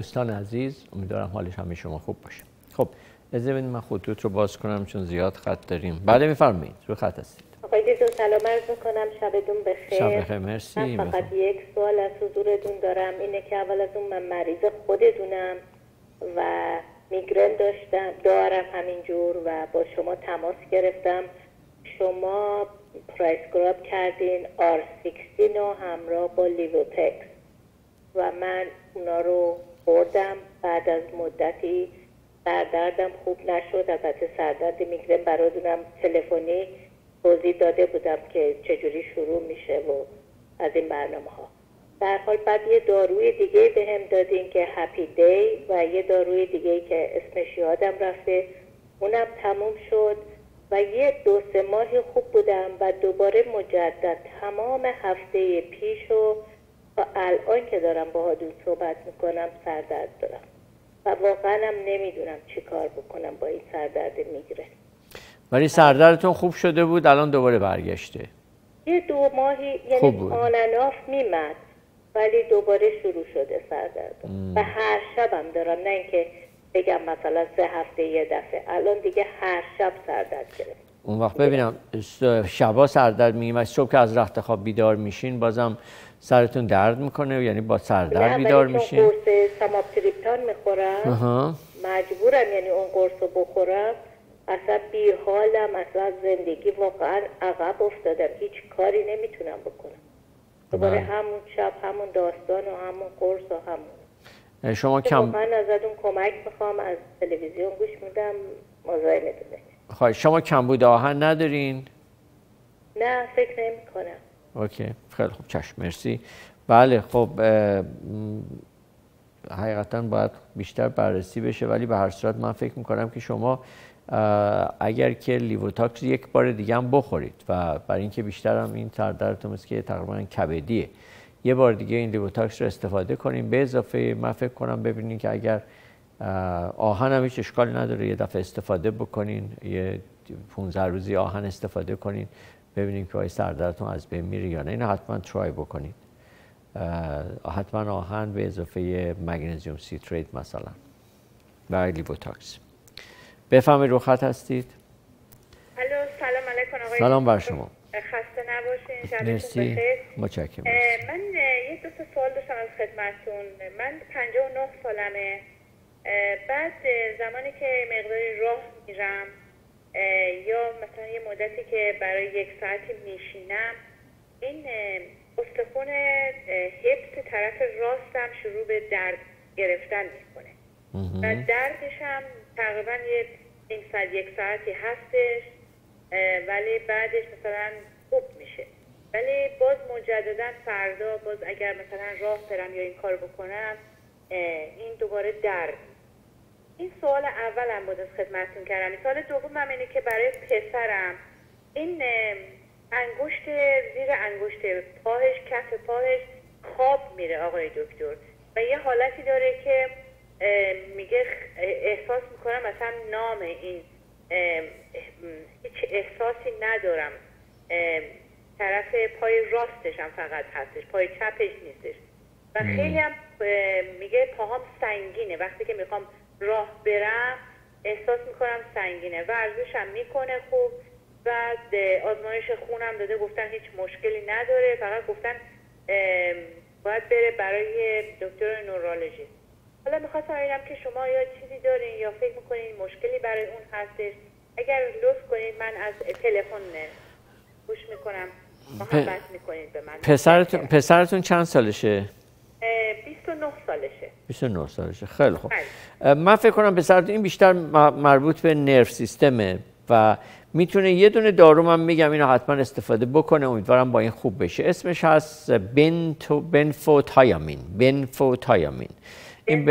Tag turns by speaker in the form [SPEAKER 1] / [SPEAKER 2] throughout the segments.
[SPEAKER 1] دوستان عزیز، امیدوارم حال همه شما خوب باشه. خب اجازه بدید من خطوط رو باز کنم چون زیاد خط داریم. بله میفرمایید، رو خط هستید.
[SPEAKER 2] آقای دکتر سلام عرض میکنم، شبتون بخیر.
[SPEAKER 1] شب بخیر، مرسی.
[SPEAKER 2] من فقط یک سوال از حضورتون دارم، اینه که اول از اون من مریض خودتونم و میگرن دارم همینجور و با شما تماس گرفتم. شما پرایسکراب کردین R16 و همراه با لیووتکس و من اونا رو خوردم. بعد از مدتی سردردم خوب نشد. البته سردرد میگرن براتونم تلفنی توضیح داده بودم که چجوری شروع میشه و از این برنامه ها. در حال بعد یه داروی دیگه به هم دادین که هپی دی و یه داروی دیگه که اسمش یادم رفته، اونم تموم شد و یه 2-3 ماهی خوب بودم و دوباره مجدد تمام هفته پیش و تا الان که دارم باهاتون صحبت میکنم سردرد دارم و واقعا هم نمیدونم چی کار بکنم با این سردرد میگیره.
[SPEAKER 1] ولی سردردتون خوب شده بود، الان دوباره برگشته؟
[SPEAKER 2] یه 2 ماهی یعنی آنناف میمد ولی دوباره شروع شده سردرد و هر شبم دارم، نه اینکه بگم مثلا 3 هفته یه دفعه، الان دیگه هر شب سردرد گرفت.
[SPEAKER 1] اون وقت ببینم شبا سردرد میگیم، صبح که از رخت خواب بیدار میشین بازم سرتون درد میکنه؟ یعنی با سردرد بیدار میشین؟
[SPEAKER 2] نه، قرص ساماپتریپتان میخورم، مجبورم یعنی اون قرص رو بخورم. اصلا بی حالم، اصلا زندگی واقعا عقب افتادم، هیچ کاری نمیتونم بکنم. دوباره همون شب همون داستان و همون قرص و همون.
[SPEAKER 1] شما کم
[SPEAKER 2] من ازتون کمک میخوام، از تلویزیون گوش میدم، مزاحمتون نشم.
[SPEAKER 1] خواهی شما کمبود آهن ندارین؟
[SPEAKER 2] نه فکر نمی کنم.
[SPEAKER 1] اوکی، خیلی خوب، چشم، مرسی. بله خب حقیقتا باید بیشتر بررسی بشه، ولی به هر صورت من فکر میکنم که شما اگر که لیووتاکس یک بار دیگه هم بخورید و برای اینکه بیشتر هم این سردردتون مثل که تقریبا کبدیه، یه بار دیگه این لیووتاکس رو استفاده کنیم. به اضافه من فکر کنم ببینید که اگر آهن هم هیچ اشکالی نداره، یه دفعه استفاده بکنین، یه 15 روزی آهن استفاده کنین، ببینید که آیا سردردتون از بین میره یا نه. اینو حتما ترای بکنید. حتما آهن به اضافه مگنیزیم سیتریت مثلا برای لیووتاکس. بفهمید رو خط هستید؟
[SPEAKER 2] الو، سلام علیکم آقای.
[SPEAKER 1] سلام بر شما.
[SPEAKER 2] خسته نباشین، شبتون
[SPEAKER 1] مرسی.
[SPEAKER 2] بخیر.
[SPEAKER 1] متشکرم.
[SPEAKER 2] من یه 2 سوال داشتم از خدمتتون. من 59 سالمه. بعد زمانی که مقداری راه میرم یا مثلا یه مدتی که برای 1 ساعتی میشینم، این استخوان حبس طرف راستم شروع به درد گرفتن میکنه و دردش هم تقریبا یه 1 ساعتی هستش، ولی بعدش مثلا خوب میشه. ولی باز مجددا فردا باز اگر مثلا راه برم یا این کار بکنم این دوباره درد. این سوال اولم بود از خدمتتون کردم. سوال دومم اینه که برای پسرم این انگشت زیر انگشت پاهش، کف پاهش خواب میره آقای دکتر و یه حالتی داره که میگه احساس میکنم مثلا نام این هیچ احساسی ندارم، طرف پای راستش هم فقط هستش، پای چپش نیستش و خیلی هم میگه پاهام سنگینه، وقتی که میخوام راه برم احساس میکنم سنگینه. ورزش هم میکنه خوب، بعد آزمایش خونم داده، گفتن هیچ مشکلی نداره، فقط گفتن باید بره برای دکتر نورولوژیست. حالا میخواستم ببینم که شما یا چیزی دارین یا فکر میکنین مشکلی برای اون هستش. اگر لطف کنید من از تلفن گوش میکنم، محبت میکنید به من.
[SPEAKER 1] پسرتون چند سالشه؟
[SPEAKER 2] 29 سالشه.
[SPEAKER 1] 29 سالشه، خیلی خوب. من فکر کنم پسرتون این بیشتر مربوط به نرو سیستمه و میتونه یه دونه دارو من میگم اینو حتما استفاده بکنه، امیدوارم با این خوب بشه. اسمش هست بنفوتایامین. این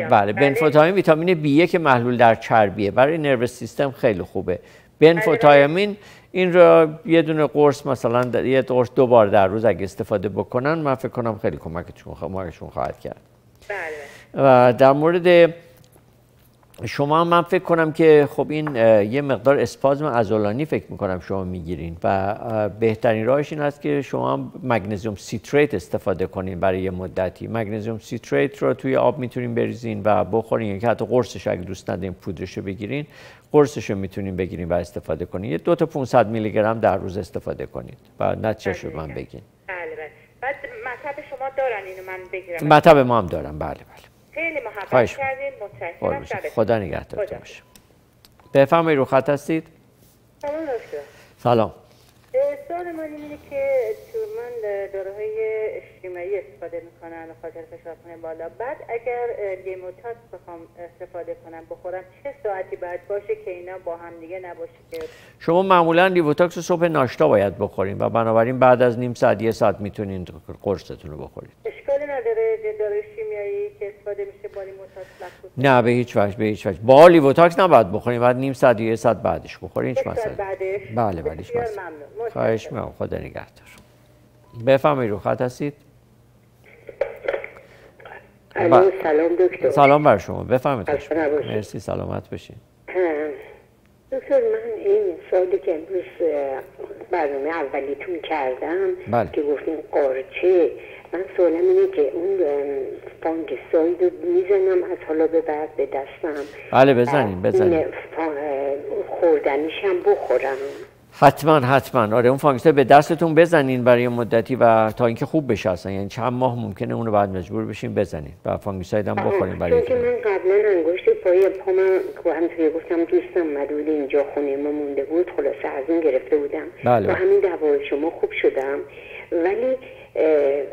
[SPEAKER 1] بله، بنفوتایامین ویتامین B1 که محلول در چربیه، برای نرو سیستم خیلی خوبه. بنفوتایامین این رو یه دونه قرص مثلا یه قرص 2 بار در روز اگه استفاده بکنن، من فکر کنم خیلی کمکشون خواهد کرد.
[SPEAKER 2] بله.
[SPEAKER 1] و در مورد شما من فکر کنم که خب این یه مقدار اسپازم عضلانی فکر میکنم شما میگیرین و بهترین راهش این است که شما مگنزیوم سیتریت استفاده کنین برای یه مدتی. مگنزیوم سیتریت رو توی آب میتونین بریزین و بخورین، که حتی قرصش اگه دوست ندارین پودرش رو بگیرین، قرصش رو میتونین بگیرین و استفاده کنین. یه 2 تا 500 میلی گرم در روز استفاده کنید و نتیجه‌اش رو من بگین.
[SPEAKER 2] بله بله. بعد مطب شما دارن اینو من بگیرم؟
[SPEAKER 1] مطب ما هم دارم. بله بله.
[SPEAKER 2] خیلی محبت کردین. متشکرم.
[SPEAKER 1] خدا نگهدارتون باشه. بفرمایید، رو خط هستید؟
[SPEAKER 2] سلام دکتر.
[SPEAKER 1] سلام.
[SPEAKER 2] سوال من اینه که من داروهای شیمیایی استفاده میکنم به خاطر فشار خون بالا. بعد اگر لیموتاکس بخوام استفاده کنم بخورم چه ساعتی باید باشه که اینا با هم دیگه نباشه؟ که
[SPEAKER 1] شما معمولا لیموتاکس رو صبح ناشتا باید بخورین و بنابراین بعد از نیم ساعت 1 ساعت میتونین قرصتون رو بخورید.
[SPEAKER 2] اشکالی نداره داروی شیمیایی که استفاده میشه با لیموتاکس لاکتوز؟
[SPEAKER 1] نه، به هیچ وجه، به هیچ وجه. با لیموتاکس نباید بخورین، بعد نیم ساعت یا 1 ساعت بعدش بخورین. هیچ مسئله. بله بله، هیچ مسئله. خواهش می‌کنم. خدا نگهدار. بفرمایید، رو خط هستید؟
[SPEAKER 3] الو، سلام دکتر.
[SPEAKER 1] سلام بر شما. بفرمایید. مرسی، سلامت باشین.
[SPEAKER 3] دکتر، من این سالی که امروز برنامه اولیتون کردم که گفتیم قارچه، من سوالم اینه که اون فانگیساید رو میزنم از حالا به بعد به دستم؟
[SPEAKER 1] بله بزنین.
[SPEAKER 3] خوردنیش هم بخورم؟
[SPEAKER 1] حتما. آره، اون فانگیساید به دستتون بزنین برای مدتی و تا اینکه خوب بشه اصلا، یعنی چند ماه ممکنه اون رو بعد مجبور بشین بزنین و فانگیساید هم بخورین برای
[SPEAKER 3] چون من قبلا انگشت پای پامم همونطوری گفتم دوستم مدود اینجا خونه ما مونده بود، خلاصه از این گرفته بودم.
[SPEAKER 1] بله.
[SPEAKER 3] با همین دوای شما خوب شدم، ولی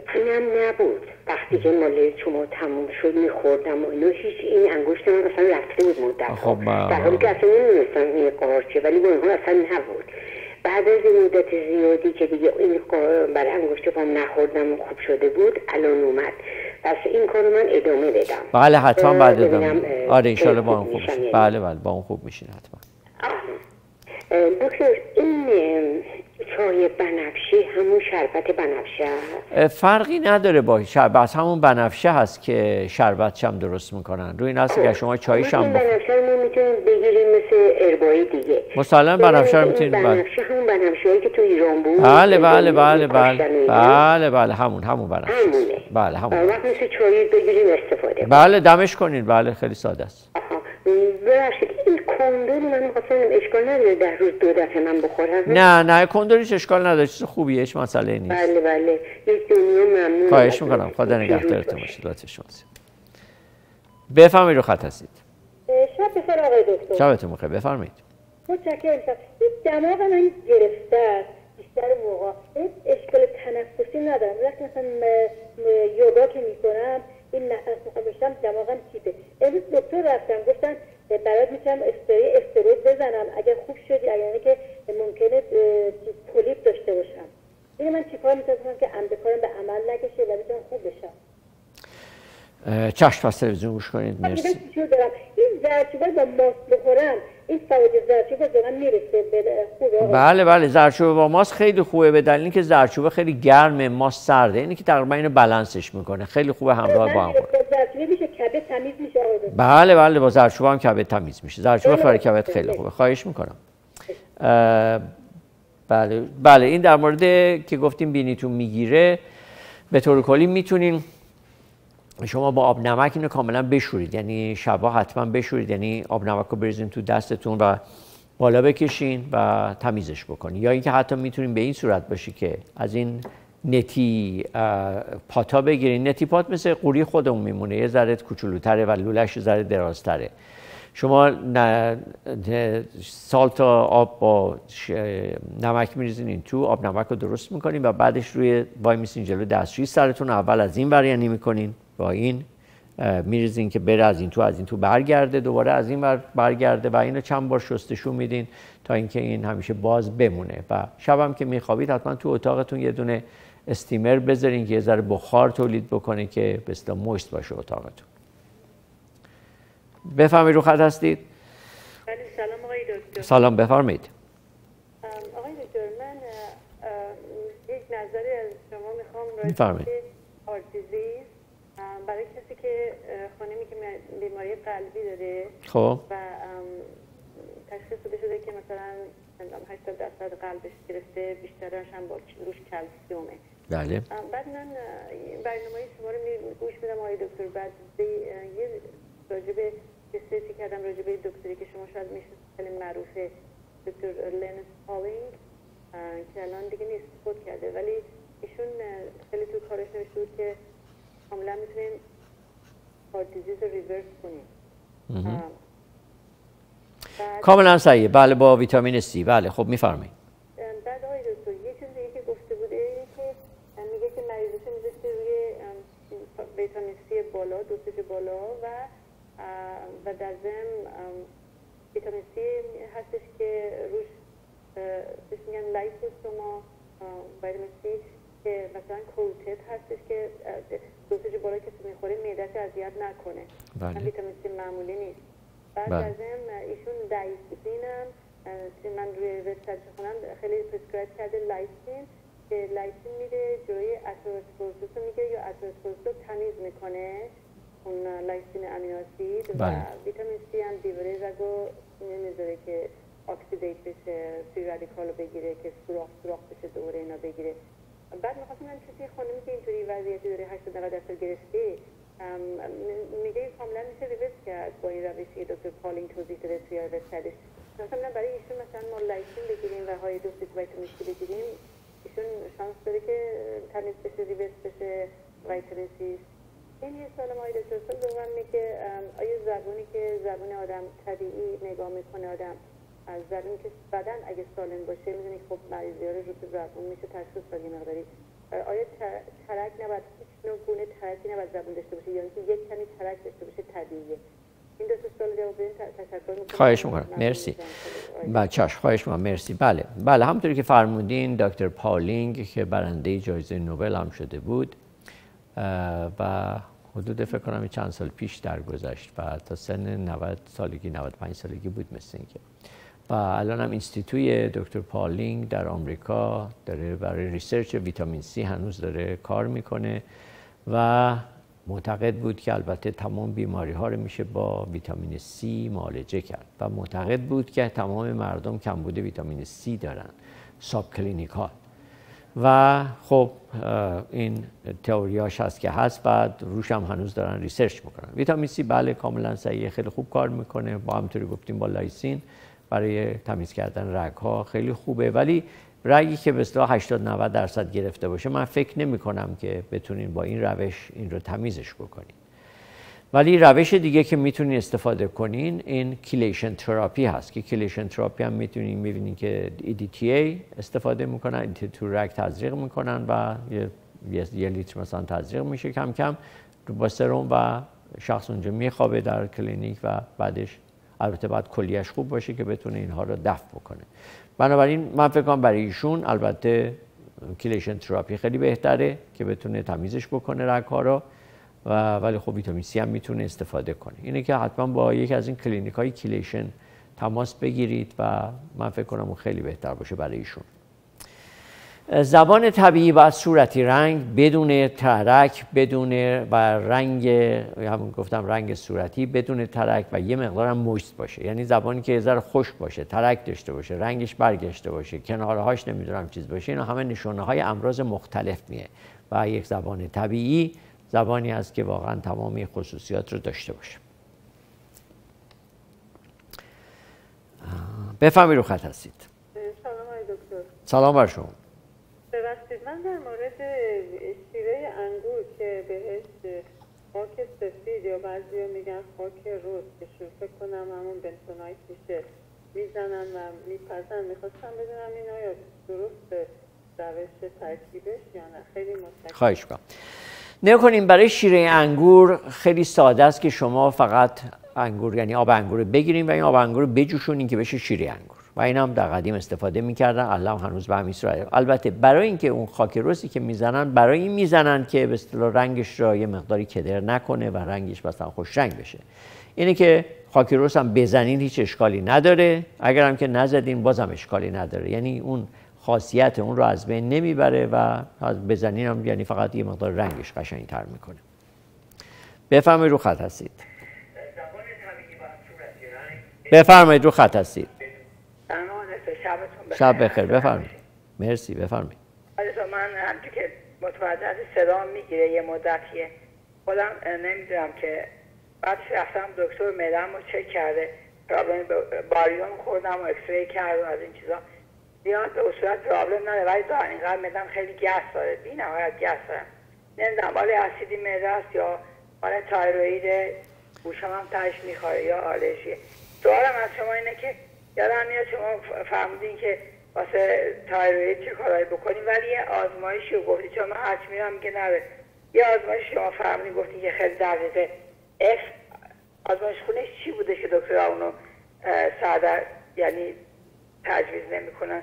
[SPEAKER 3] همین نبود. وقتی که مال شما تموم شد میخوردم و اینو هیچ، این انگشت من اصلا رفته بود مدت در حالی که اصلا نمیدونستم این قارچه، ولی با اینها اصلا نبود. بعد از این مدت زیادی که دیگه این برای انگشت پام نخوردم و خوب شده بود، الان اومد. پس این کارو من ادامه بدم؟
[SPEAKER 1] بله حتما بعد ادامه. آره انشالله با اون خوب میشین. بله با اون خوب میشین حتما.
[SPEAKER 3] دکتر، این چای بنفشه همون شربت بنفشه هست؟
[SPEAKER 1] فرقی نداره با شربت، همون بنفشه هست که شربت هم درست میکنن. روی این هست که شما چای شم
[SPEAKER 3] بنفشه رو ما میتونیم بگیریم مثل اربایی دیگه؟
[SPEAKER 1] مثلا بنفشه رو میتونید.
[SPEAKER 3] بنفشه همون بنفشه‌ای که تو ایران بود؟
[SPEAKER 1] بله همون بنفشه. بله همون.
[SPEAKER 3] وقت مثل چای بگیریم استفاده؟
[SPEAKER 1] بله دمش کنید. بله خیلی ساده است.
[SPEAKER 3] ببخشید، این کندور من می‌خواستم، اشکال نداره در روز 2 دفعه من بخورم؟
[SPEAKER 1] نه کندوریش اشکال نداره، چیز خوبیه، هیچ مسئله نیست.
[SPEAKER 3] بله یک دنیا ممنون.
[SPEAKER 1] خواهش میکنم. خدا نگهدارتون باشه. لطف شما. بفرمایید، رو خط هستید.
[SPEAKER 2] شب بخیر آقای دکتر.
[SPEAKER 1] شبتون بخیر. بفرمایید.
[SPEAKER 2] متشکرم. این دماغ من گرفته است بیشتر موقع. اشکال تنفسی ندارم. وقتی مثلا یوگا که میکنم این نفس میخوام بشم دماغم تیپه. امروز دکتر رفتم گفتن برات میتونم استروید بزنم اگر خوب شدی، اگر که ممکنه پولیپ داشته باشم. این من چیکار میتونم که کارم به عمل نکشه و بتونم خوب بشم؟
[SPEAKER 1] چشم، پس تلویزیون گوش کنید. مرسی.
[SPEAKER 2] این زردچوبه با ماست بخورم، این فواید زردچوبه به من میرسه؟ خوبه؟
[SPEAKER 1] بله زردچوبه با ماست خیلی خوبه، به دلیل اینکه زردچوبه خیلی گرمه، ماست سرده، اینی که تقریبا اینو بالانسش میکنه. خیلی خوبه همراه با هم.
[SPEAKER 2] زردچوبه میشه کبد تمیز میشه؟
[SPEAKER 1] بله با زردچوبه هم کبد تمیز میشه. زردچوبه برای کبد خیلی خوبه. خواهش میکنم. بله این در مورد که گفتیم بینیتون میگیره، به طور کلی میتونین شما با آب نمک اینو کاملا بشورید، یعنی شبا حتما بشورید، یعنی آب نمک رو بریزین تو دستتون و بالا بکشین و تمیزش بکنین. یا اینکه حتی میتونین به این صورت باشه که از این نتی پاتا بگیرین. نتی پات مثل قوری خودمون میمونه، یه ذره کوچولوتره و لوله‌اش ذره درازتره. شما سالت آب با نمک میریزین این تو، آب نمک رو درست میکنین و بعدش روی وای میسین جلو دستشویی سرتون اول از این ور یعنی میکنین با این میریزین که بره از این تو برگرده، دوباره از این ور برگرده و اینو چند بار شستشو میدین تا اینکه این همیشه باز بمونه. و شبم که میخوابید حتما تو اتاقتون یه دونه استیمر بذارین که یه ذره بخار تولید بکنه که به اصطلاح مشت باشه اتاقتون. بفرمایید، رو خط هستید.
[SPEAKER 2] سلام آقای دکتر.
[SPEAKER 1] سلام، بفرمایید.
[SPEAKER 2] آقای دکتر، من یک نظری از شما میخوام راجع به آرتریز برای کسی که خانمی که بیماری قلبی داره
[SPEAKER 1] خب
[SPEAKER 2] و تشخیص داده شده که مثلا 80% قلبش گرفته، بیشترش هم با روش کلسیومه.
[SPEAKER 1] بله.
[SPEAKER 2] بعد من برنامه شما رو گوش میدم آقای دکتر، بعد یه راجبه ریسرچی کردم راجبه دکتری که شما شاید میشناسید، خیلی معروفه، دکتر لینس پالینگ که الان دیگه نیست، فوت کرده، ولی ایشون خیلی تو کارش نوشته بود که کاملا میتونیم هارت دیزیز رو ریورس کنیم.
[SPEAKER 1] کاملا صحیحه. بله، با ویتامین C. بله خب میفرمایید.
[SPEAKER 2] بعد آقای دکتر یه چیز دیگه که گفته بوده اینه که میگه که مریضش میذاشته روی ویتامین C بالا، دوزش بالا و در ضمن ویتامین C هستش که روش بهش میگن لایپوسوما ویتامین C که مثلا کوتد هستش که دوزش بالا کسی میخوره معده‌اش اذیت نکنه.
[SPEAKER 1] بله.
[SPEAKER 2] ویتامین C معمولی نیست. بعد از این ایشون لایسین هم که من روی وبسایت خوندم خیلی پرسکرایب کرده لایسین که لایسین میره جلوی اتروسکلروزیس رو میگیره یا اتروسکلروزیس رو تمیز میکنه، اون لایسین امینو اسید. و ویتامین C هم دیوریز رو نمیذاره که اکسیدیت بشه، فری رادیکال رو بگیره که سوراخ بشه دوباره اینا بگیره. بعد میخواستم من کسی خانمی که اینطوری وضعیتی داره 80-90% گرفته میگه کاملا میشه ریورس کرد با این روشی که دکتر پالینگ توضیح داده توی وبسایتش. مثلا برای ایشون مثلا ما لایسین بگیریم و های دوز ویتامین C بگیریم، ایشون شانس داره که تمیز بشه، ریورس بشه ویتامین C. این یه سوال ما دکتر سال دوم اینه که آیا زبونی که زبون آدم طبیعی نگاه میکنه آدم از زبونی که بدن اگه سالم باشه میدونی خب مریضی‌ها رو به زبون میشه تشخیص داد مقداری، آیا ترک نباید هیچ نوع گونه ترکی نباید زبون داشته باشه یا اینکه یک کمی ترک داشته باشه طبیعیه؟ این دو سوال جواب بدین تشکر می‌کنم.
[SPEAKER 1] خواهش می‌کنم. مرسی. بچه‌اش خواهش می‌کنم. مرسی. بله همونطوری که فرمودین دکتر پالینگ که برنده جایزه نوبل هم شده بود و حدود فکر کنم چند سال پیش درگذشت و تا سن 90 سالگی 95 سالگی بود مثل اینکه. و الان هم اینستیتوی دکتر پالینگ در آمریکا داره برای ریسرچ ویتامین C هنوز داره کار میکنه و معتقد بود که البته تمام بیماری ها رو میشه با ویتامین C معالجه کرد و معتقد بود که تمام مردم کمبود ویتامین C دارن، ساب کلینیکال. و خب این تئوریاش هست که هست، بعد روش هم هنوز دارن ریسرچ میکنن. ویتامین C بله کاملا صحیحه، خیلی خوب کار میکنه، با همونطوری گفتیم با لایسین برای تمیز کردن رگ‌ها خیلی خوبه، ولی رگی که به اصطلاح 80-90% گرفته باشه من فکر نمی‌کنم که بتونین با این روش این رو تمیزش بکنین. ولی روش دیگه که میتونین استفاده کنین این کیلیشن تراپی هست که کیلیشن تراپی هم میتونین می‌بینین که EDTA استفاده میکنن، تو رگ تزریق میکنن و یه لیتر مثلا تزریق میشه کم کم با سرم و شخص اونجا میخوابه در کلینیک و بعدش البته باید کلیه‌اش خوب باشه که بتونه اینها رو دفع بکنه. بنابراین من فکر کنم برای ایشون البته کیلیشن تراپی خیلی بهتره که بتونه تمیزش بکنه رگ‌ها رو ولی خب ویتامین C هم میتونه استفاده کنه. اینه که حتما با یکی از این کلینیک‌های کیلیشن تماس بگیرید و من فکر کنم اون خیلی بهتر باشه برای ایشون. زبان طبیعی و صورتی رنگ بدون ترک، بدون و رنگ همون گفتم رنگ صورتی بدون ترک و یه مقدار هم مشت باشه، یعنی زبانی که یه ذره خشک باشه، ترک داشته باشه، رنگش برگشته باشه، کنارهاش نمیدونم چیز باشه، اینا همه نشونه‌های امراض مختلف میه و یک زبان طبیعی زبانی است که واقعا تمامی خصوصیات رو داشته باشه. بفهمی رو خط هستید.
[SPEAKER 2] سلام آقای دکتر.
[SPEAKER 1] سلام بر شما.
[SPEAKER 2] ببخشید من در مورد شیره انگور که بهش خاک سفید یا بعضیا میگن خاک رز که فکر کنم همون بنتونایت میشه میزنن و میپزن، میخواستم بدونم این آیا درست روش ترکیبش یا نه؟ خیلی متشکرم.
[SPEAKER 1] خواهش می‌کنم. نکنیم برای شیره انگور خیلی ساده است که شما فقط انگور یعنی آب انگور بگیریم و این آب انگور رو بجوشونین که بشه شیره انگور و این هم در قدیم استفاده میکردن، الان هنوز به همین صورت. البته برای اینکه اون خاک رزی که میزنن برای این میزنن که به اصطلاح رنگش را یه مقداری کدر نکنه و رنگش مثلا خوش رنگ بشه. اینه که خاک رز هم بزنین هیچ اشکالی نداره، اگر هم که نزدین بازم اشکالی نداره، یعنی اون خاصیت اون رو از بین نمیبره و از بزنین هم یعنی فقط یه مقدار رنگش قشنگ‌تر میکنه. بفرمایید رو خط هستید. بفرمایید رو خط هستید. شب بخیر. بفرمایید. مرسی. بفرمایید.
[SPEAKER 4] من همچون که متوجه صدا میگیره یه مدتیه، خودم نمیدونم که بعد رفتم دکتر معده‌ام رو چک کرده، پرابلم باریون خوردم و اکسری کرد و از این چیزا، زیاد به صورت پرابلم نداره، ولی دارم اینقدر معده‌ام خیلی گس داره، بی نهایت گس دارم. نمیدونم مال اسیدی معده است یا مال تایروید گوشم هم تهش میخوره یا آلرژی. سوالم از شما اینه که یادم میاد شما فرمودین که واسه تایروید چه کارایی بکنیم، ولی یه آزمایشی رو گفتید، چون من هرچی میرم میگه نره، یه آزمایش شما فرمودین گفتین که خیلی دقیقه. آزمایش خونش چی بوده که دکتر اونو ساده یعنی تجویز نمیکنن؟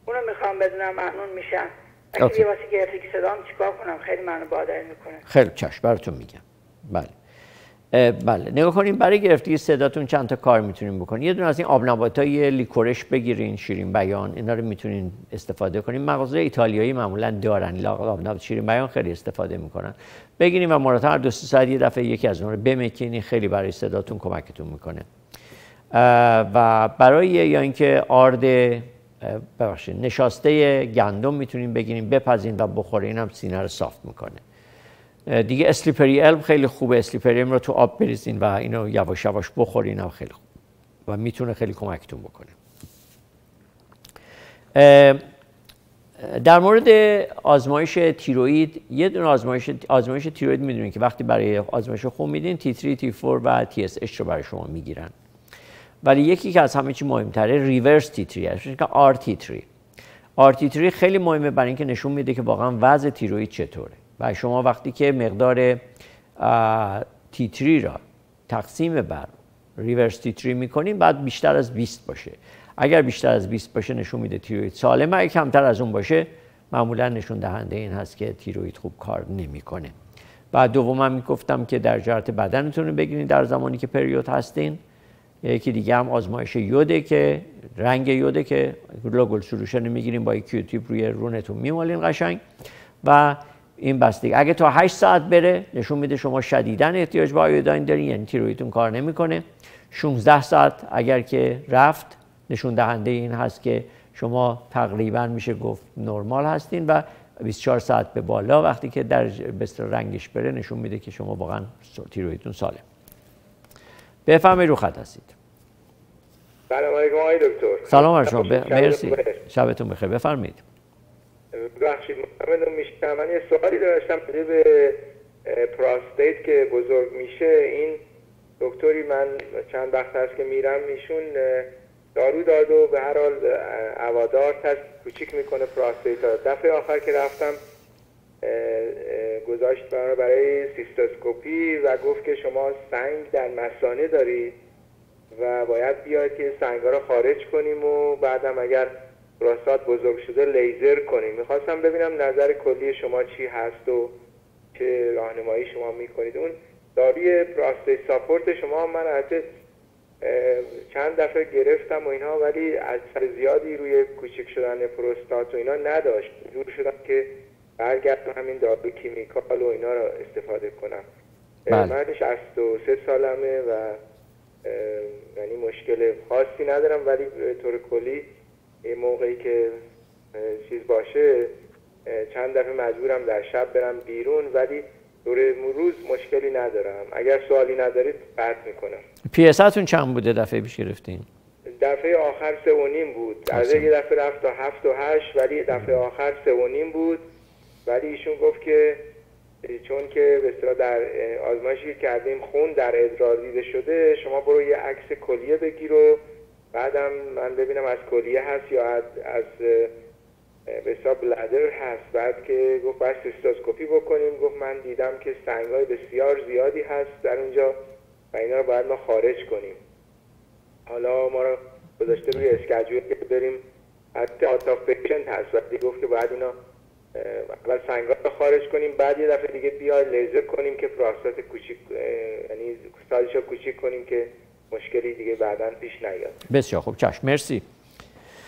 [SPEAKER 4] اونو میخوام بدونم، ممنون میشم. اگه یه واسه گرفتگی صدام چیکار کنم؟ خیلی منو بادر میکنه.
[SPEAKER 1] خیلی چشم براتون میگم. بله نگاه کنیم، برای گرفتگی صداتون چند تا کار میتونیم بکنیم. یه دونه از این آب نباتای لیکورش بگیرین، شیرین بیان، اینا رو میتونین استفاده کنین. مغازه ایتالیایی معمولا دارن آب نبات شیرین بیان، خیلی استفاده میکنن. بگیرین و مرتب هر 2-3 ساعت یه دفعه یکی از اون رو بمکینین، خیلی برای صداتون کمکتون میکنه. و برای یا اینکه نشاسته گندم میتونین بگیرین بپزین و بخورین، هم سینه رو صاف میکنه. دیگه اسلیپری الم خیلی خوبه، اسلیپری الم رو تو آب بریزین و اینو یواش یواش بخورین، هم خیلی خوب و میتونه خیلی کمکتون بکنه. در مورد آزمایش تیروئید، یه دونه آزمایش تیروئید میدونین که وقتی برای آزمایش خون میدین T3 T4 و TSH رو برای شما میگیرن، ولی یکی که از همه چی مهمتره ریورس T3 هست که RT3 خیلی مهمه برای اینکه نشون میده که واقعا وضع تیروئید چطوره. و شما وقتی که مقدار T3 را تقسیم بر ریورس T3 میکنین، بعد بیشتر از 20 باشه. اگر بیشتر از 20 باشه نشون میده تیروئید سالمه، اگه کمتر از اون باشه معمولا نشون دهنده این هست که تیروئید خوب کار نمیکنه. بعد دوم میگفتم که در جهت بدنتون رو بگیرین در زمانی که پریود هستین. یکی دیگه هم آزمایش یوده که رنگ یوده که گلوبال سولوشن میگیرین با کیوتیپ روی رونتون میمالین قشنگ، و این بستگی اگه تا 8 ساعت بره نشون میده شما شدیداً احتیاج به آیودین دارین، یعنی تیروئیدتون کار نمیکنه. 16 ساعت اگر که رفت نشون دهنده این هست که شما تقریباً میشه گفت نرمال هستین، و 24 ساعت به بالا وقتی که در بستر رنگش بره نشون میده که شما واقعاً تیروئیدتون سالم. بفرمایید رو خط هستید.
[SPEAKER 5] سلام علیکم آقای دکتر.
[SPEAKER 1] سلام علیکم. مرسی. شبتون بخیر. بفرمایید.
[SPEAKER 5] بخشید ممنون میشم. من یه سوالی داشتم به پراستیت که بزرگ میشه. این دکتری من چند وقت هست که میرم، ایشون دارو داد و به هر حال اوادار هست کوچیک میکنه پراستیت ها. دفعه آخر که رفتم گذاشت برای سیستوسکوپی و گفت که شما سنگ در مثانه دارید و باید بیاید که سنگ‌ها رو خارج کنیم و بعدم اگر پروستات بزرگ شده لیزر کنیم. میخواستم ببینم نظر کلی شما چی هست و چه راهنمایی شما میکنید. اون داروی پراستیت ساپورت شما من حتی چند دفعه گرفتم و اینها، ولی اثر زیادی روی کوچک شدن پروستات و اینا نداشت. دور شدم که برگردم همین دارو کیمیکال و اینا رو استفاده کنم. من 63 سالمه و یعنی مشکل خاصی ندارم، ولی به طور کلی این موقعی که چیز باشه چند دفعه مجبورم در شب برم بیرون، ولی دور روز مشکلی ندارم. اگر سوالی ندارید قطع میکنم.
[SPEAKER 1] پی اس اتون چند بوده دفعه پیش گرفتین؟
[SPEAKER 5] دفعه آخر 3.5 بود. از یه دفعه رفت تا 7 و 8، ولی دفعه آخر 3.5 بود. ولی ایشون گفت که چون که به اصطلاح در آزمایشی که کردیم خون در ادرار دیده شده، شما برو یه عکس کلیه بگیر و بعدم من ببینم از کلیه هست یا از به حساب بلادر هست. بعد که گفت باید سیستوسکوپی بکنیم. گفت من دیدم که سنگ‌های بسیار زیادی هست در اونجا و اینا رو باید ما خارج کنیم. حالا ما رو گذاشته روی اسکیجول که بریم، حتی آوت آف پیشنت هست، ولی گفت که باید اینا اول سنگ‌ها رو خارج کنیم، بعد یه دفعه دیگه بیای لیزر کنیم که پروستات کوچیک، یعنی سایزشو کوچیک کنیم که مشکلی دیگه بعداً پیش نیاد.
[SPEAKER 1] بسیار خوب. چشم. مرسی.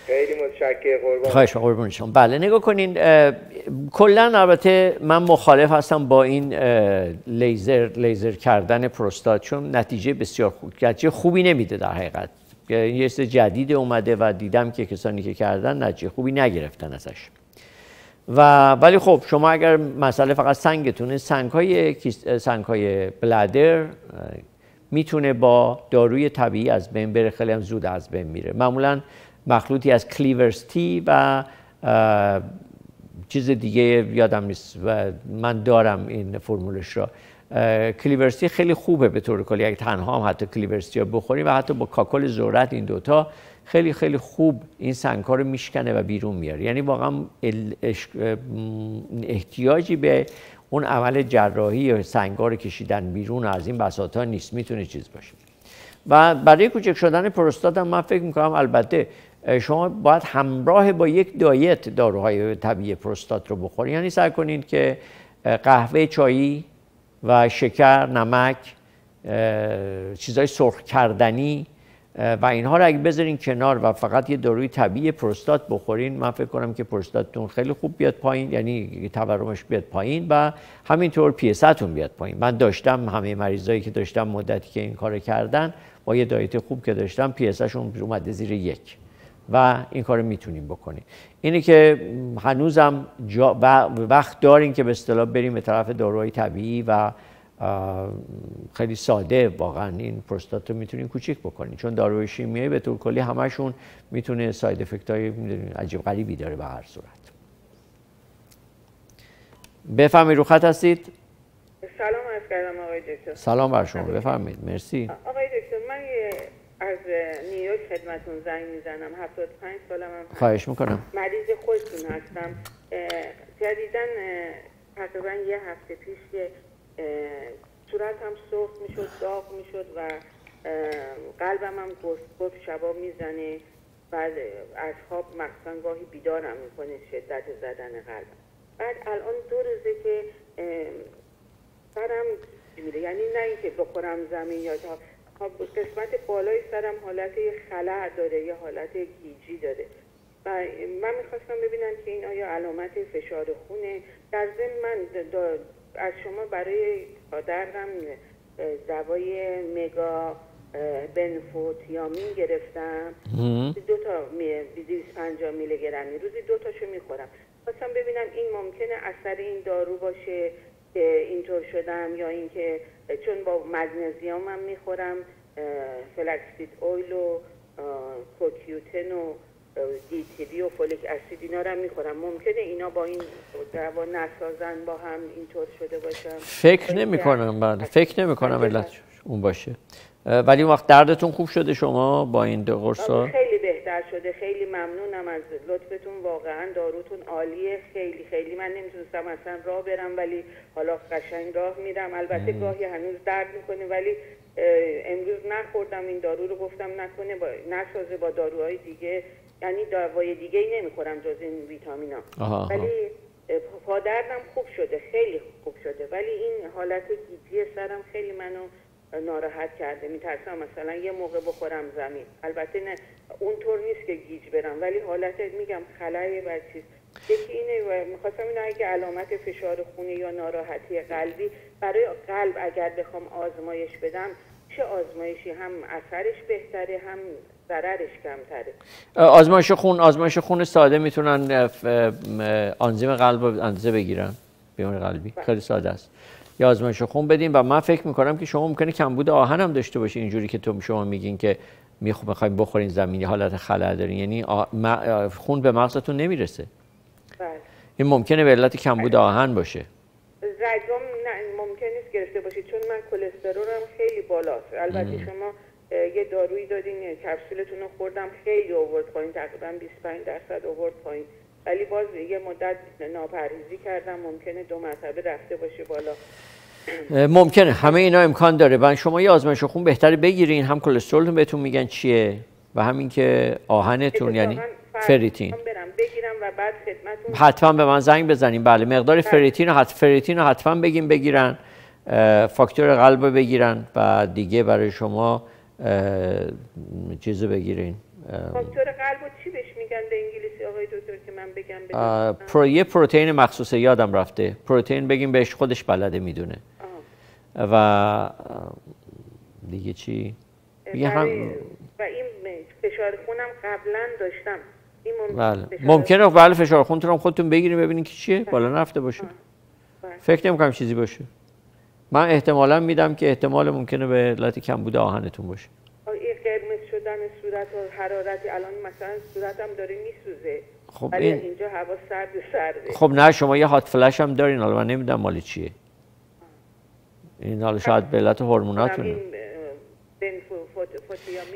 [SPEAKER 5] خیلی متشکرم. متشکرم قربان.
[SPEAKER 1] خواهش قربون شما. بله نگاه کنین، کلا البته من مخالف هستم با این لیزر کردن پروستات، چون نتیجه بسیار خوبی نمیده در حقیقت. یه چیز جدید اومده و دیدم که کسانی که کردن نتیجه خوبی نگرفتن ازش. ولی خب شما اگر مسئله فقط سنگتونه، سنگ‌های بلادر میتونه با داروی طبیعی از بین بره، خیلی هم زود از بین میره. معمولا مخلوطی از کلیورستی و چیز دیگه یادم نیست و من دارم این فرمولش را. کلیورستی خیلی خوبه به طور کلی، اگه تنها هم حتی کلیورستی رو بخوریم و حتی با کاکل ذرت، این دوتا خیلی خیلی خوب این سنگ‌ها رو میشکنه و بیرون میاره. یعنی واقعا احتیاجی به اون عمل جراحی یا سنگ‌ها رو کشیدن بیرون از این بساطا نیست، میتونه چیز باشه. و برای کوچک شدن پروستات هم من فکر میکنم البته شما باید همراه با یک دایت داروهای طبیعی پروستات رو بخورید. یعنی سعی کنید که قهوه، چایی و شکر، نمک، چیزهای سرخ کردنی و اینها رو اگه بذارین کنار و فقط یه داروی طبیعی پروستات بخورین، من فکر کنم که پروستاتتون خیلی خوب بیاد پایین، یعنی تورمش بیاد پایین و همینطور PSAتون بیاد پایین. من داشتم همه مریضایی که داشتم مدتی که این کارو کردن با یه دایت خوب که داشتم PSAشون اومده زیر 1 و این کارو میتونیم بکنیم. اینه که هنوزم وقت دارین که به اصطلاح بریم به طرف داروهای طبیعی و خیلی ساده واقعا این پروستات رو میتونین کوچیک بکنین، چون داروی شیمیایی به طور کلی همشون میتونه ساید افکت های عجیب غریبی داره به هر صورت.
[SPEAKER 6] بفرمایید، رو خط هستید.
[SPEAKER 7] سلام عرض کردم آقای دکتر.
[SPEAKER 1] سلام بر شما، بفرمایید. مرسی.
[SPEAKER 7] آقای دکتر من از نیویورک خدمتتون زنگ میزنم. 75 سالم.
[SPEAKER 1] خواهش میکنم.
[SPEAKER 7] مریض خودتون هستم. جدیداً تقریبا یه هفته پیش صورتم سرخ میشد، داغ میشد و قلبم هم گفت شبا میزنه. بعد از خواب مخصوصا گاهی بیدارم میکنه شدت زدن قلبم. بعد الان 2 روزه که سرم میره، یعنی نه اینکه بخورم زمین یا قسمت بالای سرم حالت خلع داره یا حالت گیجی داره و من میخواستم ببینم که این آیا علامت فشار خونه. در ضمن من از شما برای دردم دوای مگا بنفوتیامین گرفتم. 2 تا 250 میلی گرمی روزی 2 تاشو میخورم. خواستم ببینم این ممکنه اثر این دارو باشه که اینطور شدم یا اینکه چون با مگنزیوم هم میخورم، فلکسید اویل و کوکیوتن و دیتیری و فولیک اسید اینا رو هم میخورم. ممکنه اینا با این دوا نسازن با هم اینطور شده باشم؟
[SPEAKER 1] فکر نمی‌کنم. بله فکر نمی‌کنم علت اون باشه. ولی اون وقت دردتون خوب شده شما با این 2 قرصا؟
[SPEAKER 7] خیلی بهتر شده. خیلی ممنونم از لطفتون، واقعا داروتون عالیه. خیلی خیلی من نمیتونستم اصلا راه برم ولی حالا قشنگ راه میرم. البته گاهی هنوز درد میکنه ولی امروز نخوردم این دارو رو، گفتم نکنه نسازه با داروهای دیگه، یعنی دوای دیگه ای نمیخورم جز این ویتامینا. ولی پادردم خوب شده، خیلی خوب شده. ولی این حالت گیجی سرم خیلی منو ناراحت کرده. میترسم مثلا یه موقع بخورم زمین. البته نه اونطور نیست که گیج برم ولی حالت میگم خلای و چیز. یکی اینه میخواستم اینو اگه علامت فشار خونه یا ناراحتی قلبی برای قلب اگر بخوام آزمایش بدم چه آزمایشی هم اثرش بهتره هم ضررش کمتره؟
[SPEAKER 1] آزمایش خون ساده میتونن آنزیم قلب رو اندازه بگیرن، بیماری قلبی. خیلی ساده است. یا آزمایش خون بدین و من فکر میکنم که شما ممکنه کمبود آهن هم داشته باشین، اینجوری که شما میگین که میخوایم بخورین زمینی حالت خلأ دارین، یعنی خون به مغزتون نمیرسه.
[SPEAKER 7] بله.
[SPEAKER 1] این ممکنه به علت کمبود آهن باشه.
[SPEAKER 7] رگم ممکن نیست گرفته باشید چون من کلسترولم خیلی بالاست. البته شما یه دارویی دادین کپسولتون رو خوردم خیلی آورد پایین، تقریبا 25% آورد پایین، ولی باز یه مدت ناپرهیزی کردم ممکنه 2 مرتبه رفته باشه بالا.
[SPEAKER 1] ممکنه، همه اینا امکان داره. شما یه آزمایش خون بهتره بگیرین، هم کلسترولتون بهتون میگن چیه و همین که آهنتون یعنی فریتین
[SPEAKER 7] بگیرم و بعد خدمتتون
[SPEAKER 1] حتما به من زنگ بزنین. بله مقدار فریتین رو حتما بگیرن، فاکتور قلب رو بگیرن و دیگه برای شما چیزو بگیرین،
[SPEAKER 7] فاکتور قلب رو چی بهش میگن به انگلیسی آقای دکتر که من بگم؟
[SPEAKER 1] یه پروتئین مخصوصه، یادم رفته پروتئین بگیم بهش، خودش بلده میدونه. و دیگه چی؟ دیگه
[SPEAKER 7] و این فشار خونم قبلا داشتم.
[SPEAKER 1] بله ممکنه بله فشار خونتون هم خودتون بگیریم ببینین که چیه، بالا نرفته باشه. فکر نمی‌کنم چیزی باشه. من احتمالاً میدم که احتمال ممکنه به علت کمبود آهنتون باشه.
[SPEAKER 7] این قرمز شدن صورت و حرارتی الان مثلا صورتم داره میسوزه.
[SPEAKER 1] خب
[SPEAKER 7] ولی اینجا هوا سرده.
[SPEAKER 1] خب نه شما یه هات فلش هم دارین، حالا من نمیدونم مال چیه. این حالا شاید به علت هورموناتونه.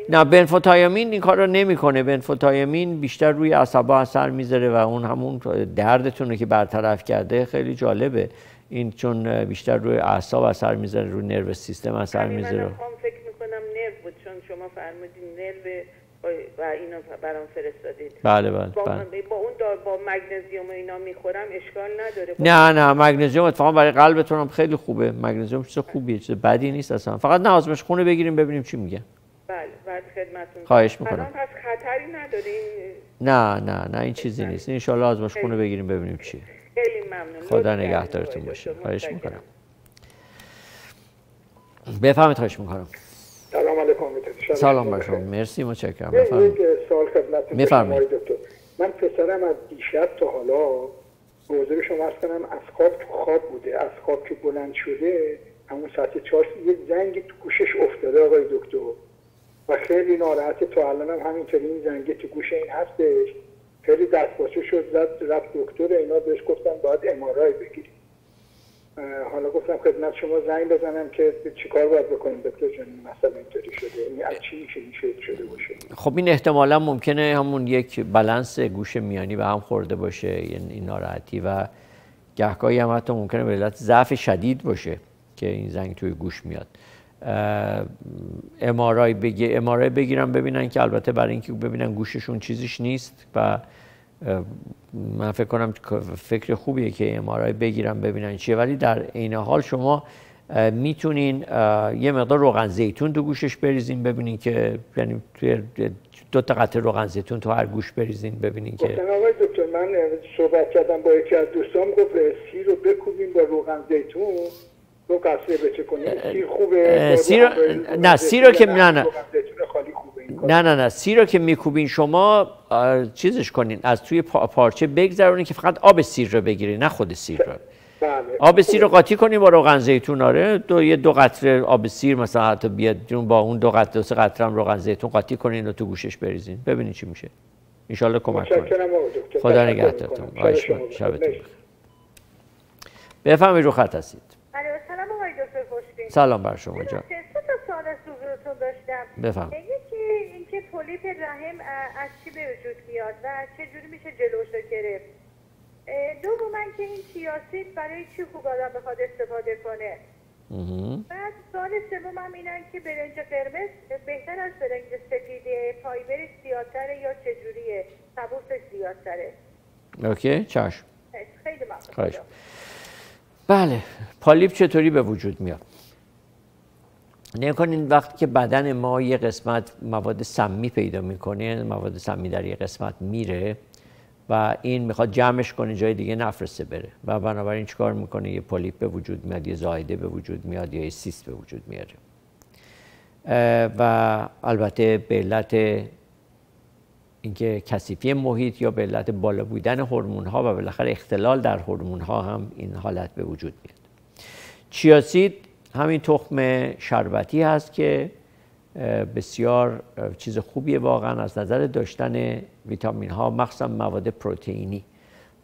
[SPEAKER 1] نه بنفوتایامین این کار رو نمیکنه. بنفوتایامین بیشتر روی عصبا اثر میذاره و اون همون دردتون رو که برطرف کرده. خیلی جالبه این، چون بیشتر روی اعصاب اثر میذاره، روی نرو سیستم اثر میذاره.
[SPEAKER 7] من فکر میکنم نرو بود، چون شما فرمودین نرو و اینا برام فرستادید.
[SPEAKER 1] بله
[SPEAKER 7] با اون با مگنزیوم و اینا میخورم اشکال نداره؟
[SPEAKER 1] نه مگنزیوم اتفاقا برای قلبتون هم خیلی خوبه. مگنزیوم چیز خوبیه، چیز بدی نیست اصلا. فقط نه آزمایش خون بگیریم ببینیم چی میگه.
[SPEAKER 7] بله بعد خدمتتون.
[SPEAKER 1] خواهش میکنم.
[SPEAKER 7] الان پس خطری ندارین؟
[SPEAKER 1] نه این چیزی نیست. ان شاء الله آزمایش خون بگیریم ببینیم چیه.
[SPEAKER 7] خیلی ممنون.
[SPEAKER 1] خدا نگهدارتون باشه. خواهش میکنم. بفهمید. خواهش میکنم.
[SPEAKER 8] سلام علیکم.
[SPEAKER 1] سلام بر شما. مرسی متشکرم.
[SPEAKER 8] بفرمایید. یک سوال خدمت
[SPEAKER 1] شما
[SPEAKER 8] دکتر. من پسرم از دیشب تا حالا حضور شما عرض کنم از خواب تو خواب بوده. از خواب که بلند شده همون ساعت 4 یه زنگ تو گوشش افتاده آقای دکتر و خیلی ناراحته. تا الان هم همینطوری این زنگ تو گوش این هستش. خیلی دستپاچه شد، رفت دکتر اینا بهش گفتن باید MRI بگیریم. حالا گفتم خدمت شما زنگ بزنم که چیکار باید بکنیم دکتر جان، این مسئله اینطوری شده. این از چی میشه شده باشه؟
[SPEAKER 1] خب این احتمالاً ممکنه همون یک بالانس گوش میانی به هم خورده باشه، یعنی این ناراحتی، و گهگاهی هم حتی ممکنه به علت ضعف شدید باشه که این زنگ توی گوش میاد. MRI بگیرن ببینن که البته برای اینکه ببینن گوششون چیزیش نیست و من فکر کنم فکر خوبیه که MRI بگیرن ببینن چیه. ولی در عین حال شما میتونین یه مقدار روغن زیتون تو گوشش بریزین ببینین که، یعنی توی 2 تا قطره روغن زیتون تو هر گوش بریزین ببینین که.
[SPEAKER 8] گفتم آقای دکتر من صحبت کردم با یکی از دوستام، گفت سیر رو بکوبیم با روغن زیتون دو قطره بچه کنیم. سیر خوبه؟
[SPEAKER 1] سیر رو که نه سیر رو که میکوبین شما چیزش کنین، از توی پارچه بگذرونین که فقط آب سیر رو بگیرین، نه خود سیر رو.
[SPEAKER 8] بله.
[SPEAKER 1] آب سیر رو قاطی کنین با روغن زیتون. آره دو قطره آب سیر مثلا حتی بیاد با اون 2 قطره 3 قطره هم روغن زیتون قاطی کنین و تو گوشش بریزین ببینین چی میشه. ان شاء الله کمک کنه. خدا نگهدارتون. شبتون بفهمید. رو خط هستید.
[SPEAKER 2] سلام آقای دکتر خوشبین.
[SPEAKER 1] سلام بر شما جان.
[SPEAKER 2] 3 تا سوال از حضورتون داشتم.
[SPEAKER 1] بفهم.
[SPEAKER 2] یکی اینکه پولیپ رحم از چی به وجود میاد و چه جوری میشه جلوشو گرفت. دوماً که این چیاسید برای چی خوب آدم بخواد استفاده کنه. بعد سوال سومم اینه که برنج قرمز بهتر از برنج سفیده، فایبرش زیادتره یا چه جوریه؟ سبوسش زیادتره.
[SPEAKER 1] اوکی چشم.
[SPEAKER 2] خیلی ممنون.
[SPEAKER 1] بله پولیپ چطوری به وجود میاد؟ نکنین وقتی که بدن ما یه قسمت مواد سمی پیدا میکنه، مواد سمی در یه قسمت میره و این میخواد جمعش کنه جای دیگه نفرسته بره و بنابراین چیکار میکنه؟ یه پولیپ به وجود میاد، یه زائده به وجود میاد یا یه سیست به وجود میاره. و البته به علت اینکه کثیفی محیط یا به علت بالا بودن هورمون ها و بالاخره اختلال در هورمون ها هم این حالت به وجود میاد. چیاسید همین تخم شربتی هست که بسیار چیز خوبیه واقعا از نظر داشتن ویتامین ها، مخصوصا مواد پروتئینی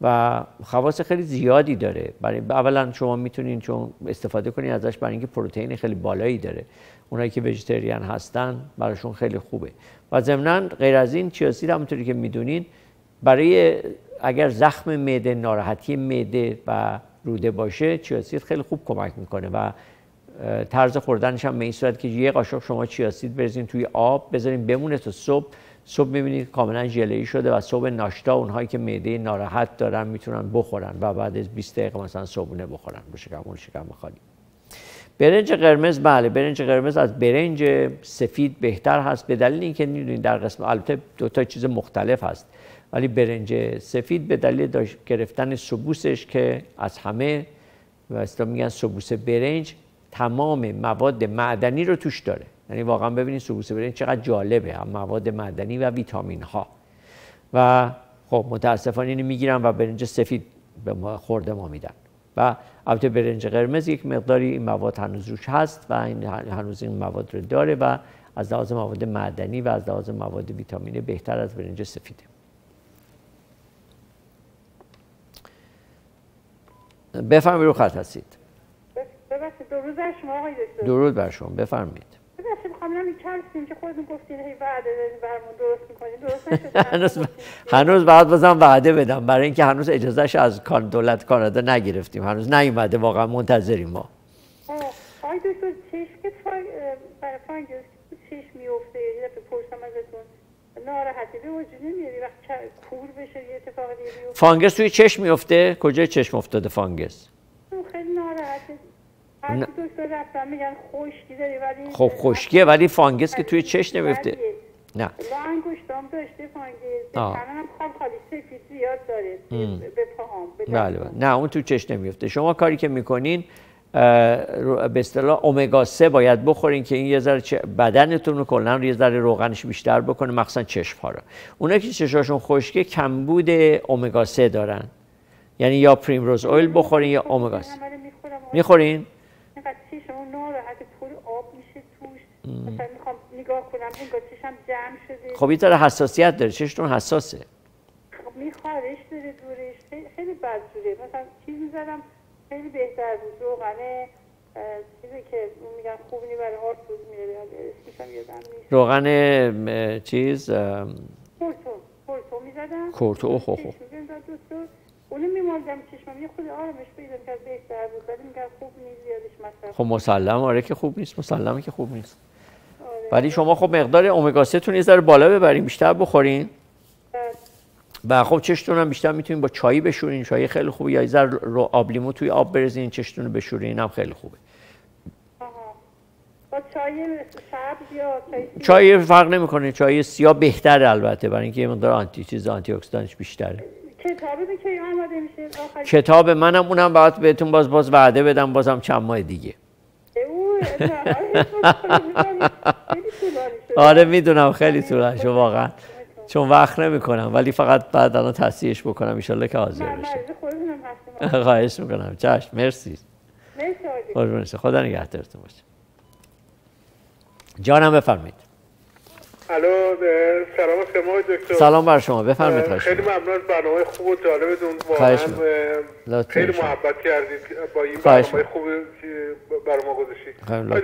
[SPEAKER 1] و خواص خیلی زیادی داره. برای اولا شما میتونین چون استفاده کنین ازش برای اینکه پروتئین خیلی بالایی داره. اونایی که ویژیتریان هستن براشون خیلی خوبه. و ضمناً غیر از این چیاسید همونطوری که میدونین برای اگر زخم معده، ناراحتی معده و روده باشه چیاسید خیلی خوب کمک میکنه و طرز خوردنش هم به این صورت که یه قاشق شما چیاسید بریزین توی آب بذارین بمونه تا صبح میبینید کاملا ژله‌ای شده و صبح ناشتا اونهایی که معده ناراحت دارن میتونن بخورن و بعد از 20 دقیقه مثلا صبحونه بخورن به شکم خالی. برنج قرمز بله، برنج قرمز از برنج سفید بهتر هست، به دلیل اینکه می‌دونید در قسم البته دو تا چیز مختلف هست، ولی برنج سفید به دلیل گرفتن سبوسش که از همه و اصلا میگن سبوس برنج تمام مواد معدنی رو توش داره. یعنی واقعا ببینید سبوس برنج چقدر جالبه، هم مواد معدنی و ویتامین ها. و خب متاسفانه اینو میگیرن و برنج سفید به ما خورده ما میدن. و البته برنج قرمز یک مقداری این مواد هنوز روش هست و این هنوز این مواد رو داره و از لحاظ مواد معدنی و از لحاظ مواد ویتامینی بهتر از برنج سفیده. بفرمایید، رو خط هستید.
[SPEAKER 9] ببخشید، درود بر شما آقای دکتر.
[SPEAKER 1] درود بر شما، بفرمایید.
[SPEAKER 9] ببخشید می‌خوام این کلسیم که خودتون گفتین هی وعده دادین برامون درست می‌کنین، درست نشد.
[SPEAKER 1] هنوز بعد بازم وعده بدم برای اینکه هنوز اجازهش از دولت کانادا نگرفتیم، هنوز نیومده، واقعا منتظریم ما.
[SPEAKER 9] آقای دکتر چشم برای فانگس چشم میفته، یه دفعه پرسم ازتون ناراحتی به وجود نمیاری وقت کور بشه یه اتفاق دیگه بیفته؟
[SPEAKER 1] فانگس توی چشم میفته؟ کجای چشم افتاده فانگس؟
[SPEAKER 9] خیلی ناراحته. هر دکتر رفتم میگن خشکی داری ولی
[SPEAKER 1] خب خشکیه ولی فانگس که توی چشم نمیفته. نه.
[SPEAKER 9] انگشتام داشته فانگس. تنم خالی سفید زیاد داره به پاهام.
[SPEAKER 1] بله. نه اون توی چشم نمیفته. شما کاری که میکنین به اصطلاح امگا 3 باید بخورین که این یه ذره بدنتون رو کلا یه ذره روغنش بیشتر بکنه، مخصوصا چشم ها رو. اونایی که چشمشون خشکه کمبود امگا 3 دارن. یعنی یا پریمروز اویل بخورین یا امگا 3. میخورین؟
[SPEAKER 9] چشمون ناراحت پر آب میشه توش. مثلا میخوام نگاه کنم انگار چشم جمع شده.
[SPEAKER 1] خب این طرح حساسیت داره، چشمتون حساسه.
[SPEAKER 9] خب میخارش داره دورش، خیلی بد جوره. مثلا چیز میزدم خیلی بهتر بود، روغن چیزی که میگن خوب نی برای آرتروز میره، اسمش هم یادم نیست.
[SPEAKER 1] روغن چیز
[SPEAKER 9] کورتو میزدم.
[SPEAKER 1] کورتو خب
[SPEAKER 9] اونو میماندم چشمم یه خود آرامش پیدا کرد، بهتر بود، ولی میگن خوب نیست زیادش مصرف.
[SPEAKER 1] خب مسلم آره که خوب نیست، مسلمه که خوب نیست. ولی شما خب مقدار امگا 3 تون یه ذره بالا ببرین، بیشتر بخورین. و خب چشتون هم بیشتر میتونین با چای بشورین، چای خیلی خوبه، یا یه ذره آب لیمو توی آب بریزین چشتون رو بشورین، هم خیلی خوبه.
[SPEAKER 9] با چای سبز یا
[SPEAKER 1] چای فرق نمیکنه، چای سیاه بهتره البته برای اینکه یه مقدار آنتی اکسیدانش بیشتره.
[SPEAKER 9] کتابی به کی آماده میشه آخر؟
[SPEAKER 1] کتاب منم اونم باید بهتون باز وعده بدم، بازم چند ماه دیگه. آره میدونم خیلی طولانی شد واقعا، چون وقت نمیکنم، ولی فقط بعد الان تصحیحش بکنم ان شاءالله که حاضر بشه. خواهش میکنم. چشم، مرسی. مرسی. خدا نگهدارتون باشه. جانم بفرمایید.
[SPEAKER 5] الو، سلام شما دکتر.
[SPEAKER 1] سلام بر شما، بفرمایید.
[SPEAKER 5] خیلی ممنون از برنامه خوب و جالبتون، واقعا خیلی محبت کردید با این برنامه خوبی که برای ما گذاشتید.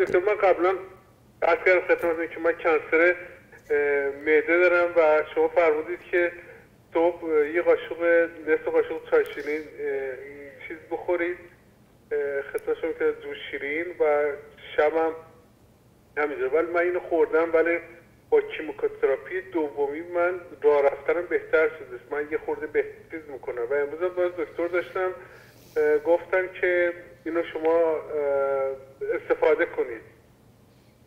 [SPEAKER 5] دکتر من قبلا عرض کردم خدمتتون که من کنسر معده دارم و شما فرمودید که صبح یه قاشق نصف قاشق چای شیرین چیز بخورید، خدمت شما که جوش شیرین، و شبم همینجور. ولی من اینو خوردم، ولی با کیموتراپی دومی من راه رفتنم بهتر شده، من یه خورده بهتر میکنم. و امروز باز دکتر داشتم گفتن که اینو شما استفاده کنید،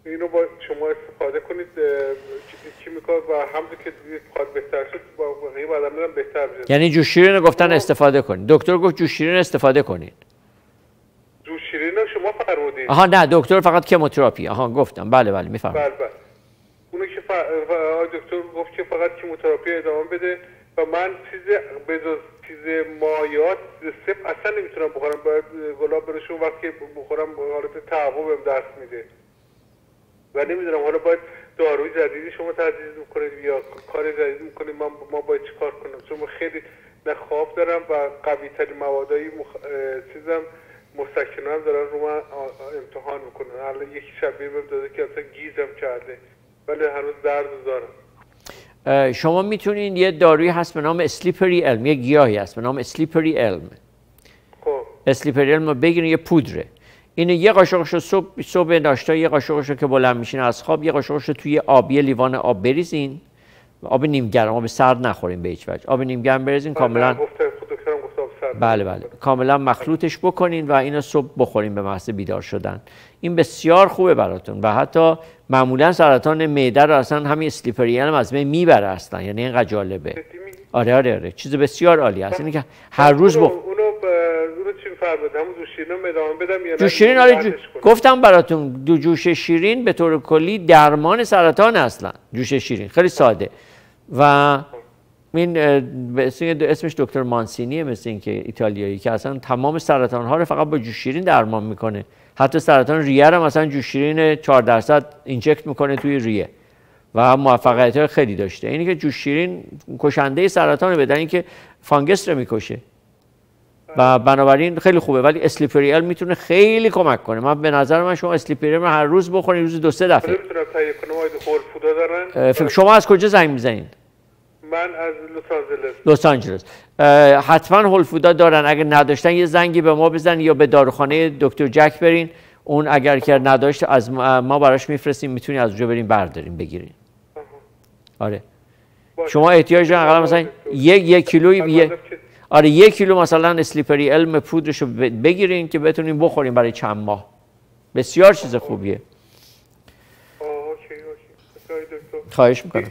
[SPEAKER 5] اینو با شما استفاده کنید کیمیکال، و همونطور که خواهد بهتر شد با بقیه بدنم بهتر میشه.
[SPEAKER 1] یعنی جوش شیرین رو گفتن استفاده کنید، دکتر گفت جوش شیرین استفاده کنید.
[SPEAKER 5] جوش شیرین رو شما فرمودید؟
[SPEAKER 1] آها نه، دکتر فقط کیموتراپی. آها گفتم بله میفهمم.
[SPEAKER 5] بله. اونو که دکتر گفت که فقط کیموتراپی ادامه بده و من چیز مایات سپ اصلا نمیتونم بخورم، باید گلاب برشون وقتی بخورم حالت تعقبم دست میده و نمیدونم حالا باید داروی جدیدی شما تجویز میکنید یا کار جدید میکنید، ما باید چیکار کنم؟ چون من خیلی نه خواب دارم و قوی ترین موادای چیزم مسکنه هم دارن رو من امتحان میکنن. الان یکی شبیه بهم داده که اصلا گیزم کرده ولی هنوز درد دارم.
[SPEAKER 1] شما میتونین یه داروی هست به نام اسلیپری الم، یه گیاهی هست به نام اسلیپری الم.
[SPEAKER 5] خب
[SPEAKER 1] اسلیپری الم رو بگیرین، یه پودره. اینو یه قاشقش رو صبح ناشتا، یه قاشقش رو که بلند میشین از خواب، یه قاشقش رو توی آب، یه لیوان آب بریزین، آب نیم گرم، آب سرد نخورین به هیچ وجه، آب نیم گرم بریزین کاملا.
[SPEAKER 5] دکترم گفت آب سرد
[SPEAKER 1] بله کاملا مخلوطش بکنین و اینو صبح بخورین به محض بیدار شدن. این بسیار خوبه براتون و حتی معمولا سرطان معده رو اصلا همین اسلیپری الم از بین میبره اصلا، یعنی اینقدر جالبه. آره چیز بسیار عالی است. اینه که هر روز
[SPEAKER 10] اونو چی فرمودم؟ جوش شیرین رو ادامه بدم یا
[SPEAKER 1] جوش شیرین؟ گفتم براتون دو جوش شیرین به طور کلی درمان سرطان اصلا. جوش شیرین خیلی ساده و این اسمش دکتر مانسینیه، مثل این که ایتالیایی، که اصلا تمام سرطان ها رو فقط با جوش شیرین درمان میکنه. حتی سرطان ریه رو مثلا جوش شیرین 4% اینجکت میکنه توی ریه و موفقیت خیلی داشته. اینی که جوش شیرین کشنده سرطان بدن، این که فانگس رو میکشه و بنابراین خیلی خوبه. ولی اسلیپریال میتونه خیلی کمک کنه. من به نظر من شما اسلیپریال رو هر روز بخورید، روز 2-3 دفعه.
[SPEAKER 10] میتونم تهیه کنم؟ هول فودا دارن؟
[SPEAKER 1] شما از کجا زنگ میزنید؟
[SPEAKER 10] من از لس
[SPEAKER 1] آنجلس. حتما هول فودا دارن. اگر نداشتن یه زنگی به ما بزنید یا به داروخانه دکتر جک برین. اون اگر که نداشت از ما براش میفرستیم، میتونی از اونجا بریم برداریم بگیرین. آره شما احتیاج دارین اقلا مثلا یک کیلو آره 1 کیلو مثلا اسلیپری علم پودرش رو بگیرین که بتونین بخورین برای چند ماه. بسیار چیز خوبیه. خواهش میکنم.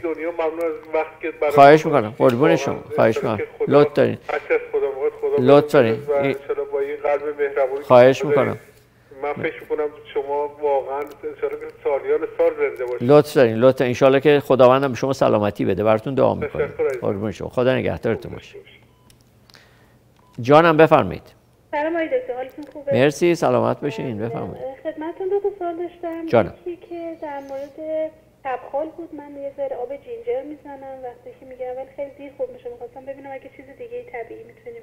[SPEAKER 1] خواهش میکنم. قربون شما. خواهش میکنم. لطف دارین. لطف دارین. خواهش میکنم.
[SPEAKER 10] من فکر میکنم شما واقعا سالیان سال زنده باشید.
[SPEAKER 1] لطف دارین. لطف ان شاءالله که خداوندم به شما سلامتی بده. براتون دعا میکنم. قربون شما. خدا نگهدارتون باشه. جانم بفرمایید.
[SPEAKER 2] سلام آقای دکتر، حالتون خوبه؟
[SPEAKER 1] مرسی، سلامت باشین. بفرمایید.
[SPEAKER 2] خدمتتون دو تا سوال داشتم.
[SPEAKER 1] جانم.
[SPEAKER 2] یکی که در مورد تبخال بود. من یه ذره آب جینجر میزنم وقتی که میگیرم، ولی خیلی دیر خوب میشه. می‌خواستم ببینم اگه چیز دیگه طبیعی میتونیم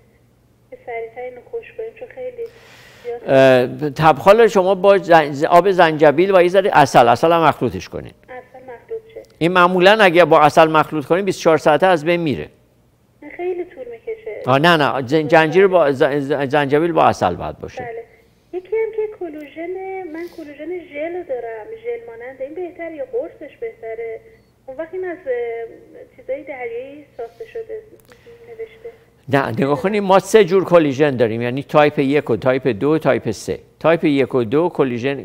[SPEAKER 2] که سریع‌تر اینو خوش کنیم، چون خیلی
[SPEAKER 1] تبخال شما با آب زنجبیل و یه ذره عسل هم مخلوطش کنین.
[SPEAKER 2] عسل مخلوط شه.
[SPEAKER 1] این معمولا اگه با عسل مخلوط کنین 24 ساعته از بین میره.
[SPEAKER 2] خیلی طول میکشه.
[SPEAKER 1] نه زنجیر با زنجبیل با عسل باید باشه.
[SPEAKER 2] بله. یکی هم که من کلوژن ژل دارم، ژل ماننده. این بهتره یا قرصش بهتره؟ اون وقت این از چیزای دریایی ساخته شده نوشته.
[SPEAKER 1] نه نگاه کنیم، ما 3 جور کلیژن داریم، یعنی تایپ 1 و تایپ 2 و تایپ 3. تایپ 1 و 2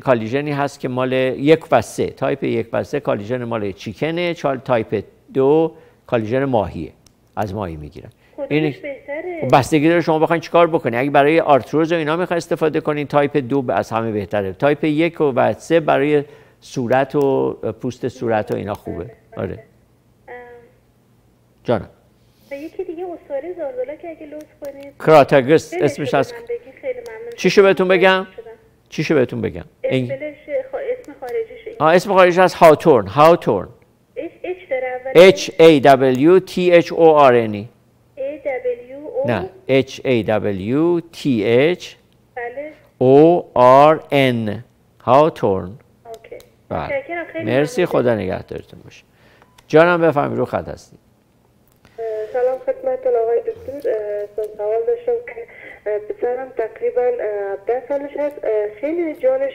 [SPEAKER 1] کلیژنی هست که مال 1 و 3. تایپ 1 و 3 کلیژن مال چیکنه، تایپ 2 کلیژن ماهیه، از ماهی میگیرن.
[SPEAKER 2] این بهتره.
[SPEAKER 1] بستگی داره شما بخواید چیکار بکنید. اگه برای آرتروز و اینا میخواید استفاده کنین، تایپ 2 از همه بهتره. تایپ 1 و 3 برای صورت و پوست صورت و اینا خوبه. آره. جانم.
[SPEAKER 2] و یکی دیگه استواره زالزولا که اگه لطف کنید.
[SPEAKER 1] کراتاگس اسمش هست.
[SPEAKER 2] خیلی ممنون.
[SPEAKER 1] چیشو بهتون بگم؟
[SPEAKER 2] اسم خارجیش.
[SPEAKER 1] اسم خارجیش هست هاوتورن.
[SPEAKER 2] H داره اول.
[SPEAKER 1] HAWTHORN. نه HAWTH
[SPEAKER 2] بله.
[SPEAKER 1] ORN. هاوتورن.
[SPEAKER 2] اوکی.
[SPEAKER 1] مرسی، خدا نگهدارتون باشه. جانم بفرمایید، رو خط هستید.
[SPEAKER 11] سلام خدمت آقای دکتر. سوال داشتم که پسرم تقریبا 10 سالش هست، خیلی جانش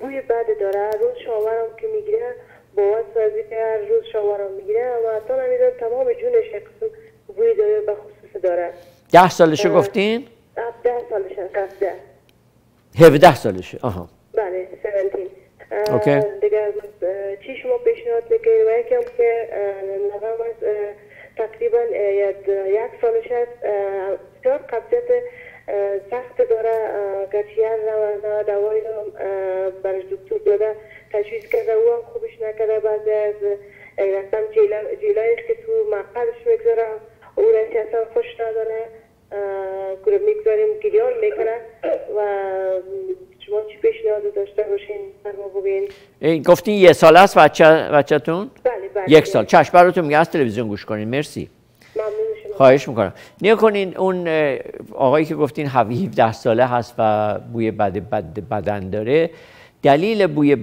[SPEAKER 11] بوی بد داره. هر روز شاورم که میگیره باید سازی که هر روز شاورم میگیره و حتی نمیدونم تمام جونش یک قسم بوی داره، به خصوص داره.
[SPEAKER 1] 10 سالشه گفتین؟
[SPEAKER 11] 10 سالش هست.
[SPEAKER 1] 17 سالشه. آها.
[SPEAKER 11] بله 17.
[SPEAKER 1] اوکی.
[SPEAKER 11] دیگه چی شما پیشنهاد میکنید؟ و یکم که نظرم از تقریبا 1 سالش هست، بسیار قبضیت سخت داره. گرچه دوایی برش دکتر داده تشویز کرده، او هم خوبش نکرده. بعضی از رقم جیلایش که تو مقعدش میگذاره او رنچه اصلا خوش نداره، میگذاریم گریان میکنه. و شما چی پیشنهاد داشته باشین فرما بگین؟
[SPEAKER 1] گفتین 1 سال است بچه‌تون؟
[SPEAKER 11] بله.
[SPEAKER 1] 1 سال. چشم براتون میگه از تلویزیون گوش کنین. مرسی.
[SPEAKER 11] ممنون شما.
[SPEAKER 1] خواهش میکنم. نگاه کنین اون آقایی که گفتین 17 ساله هست و بوی بدن داره، دلیل بوی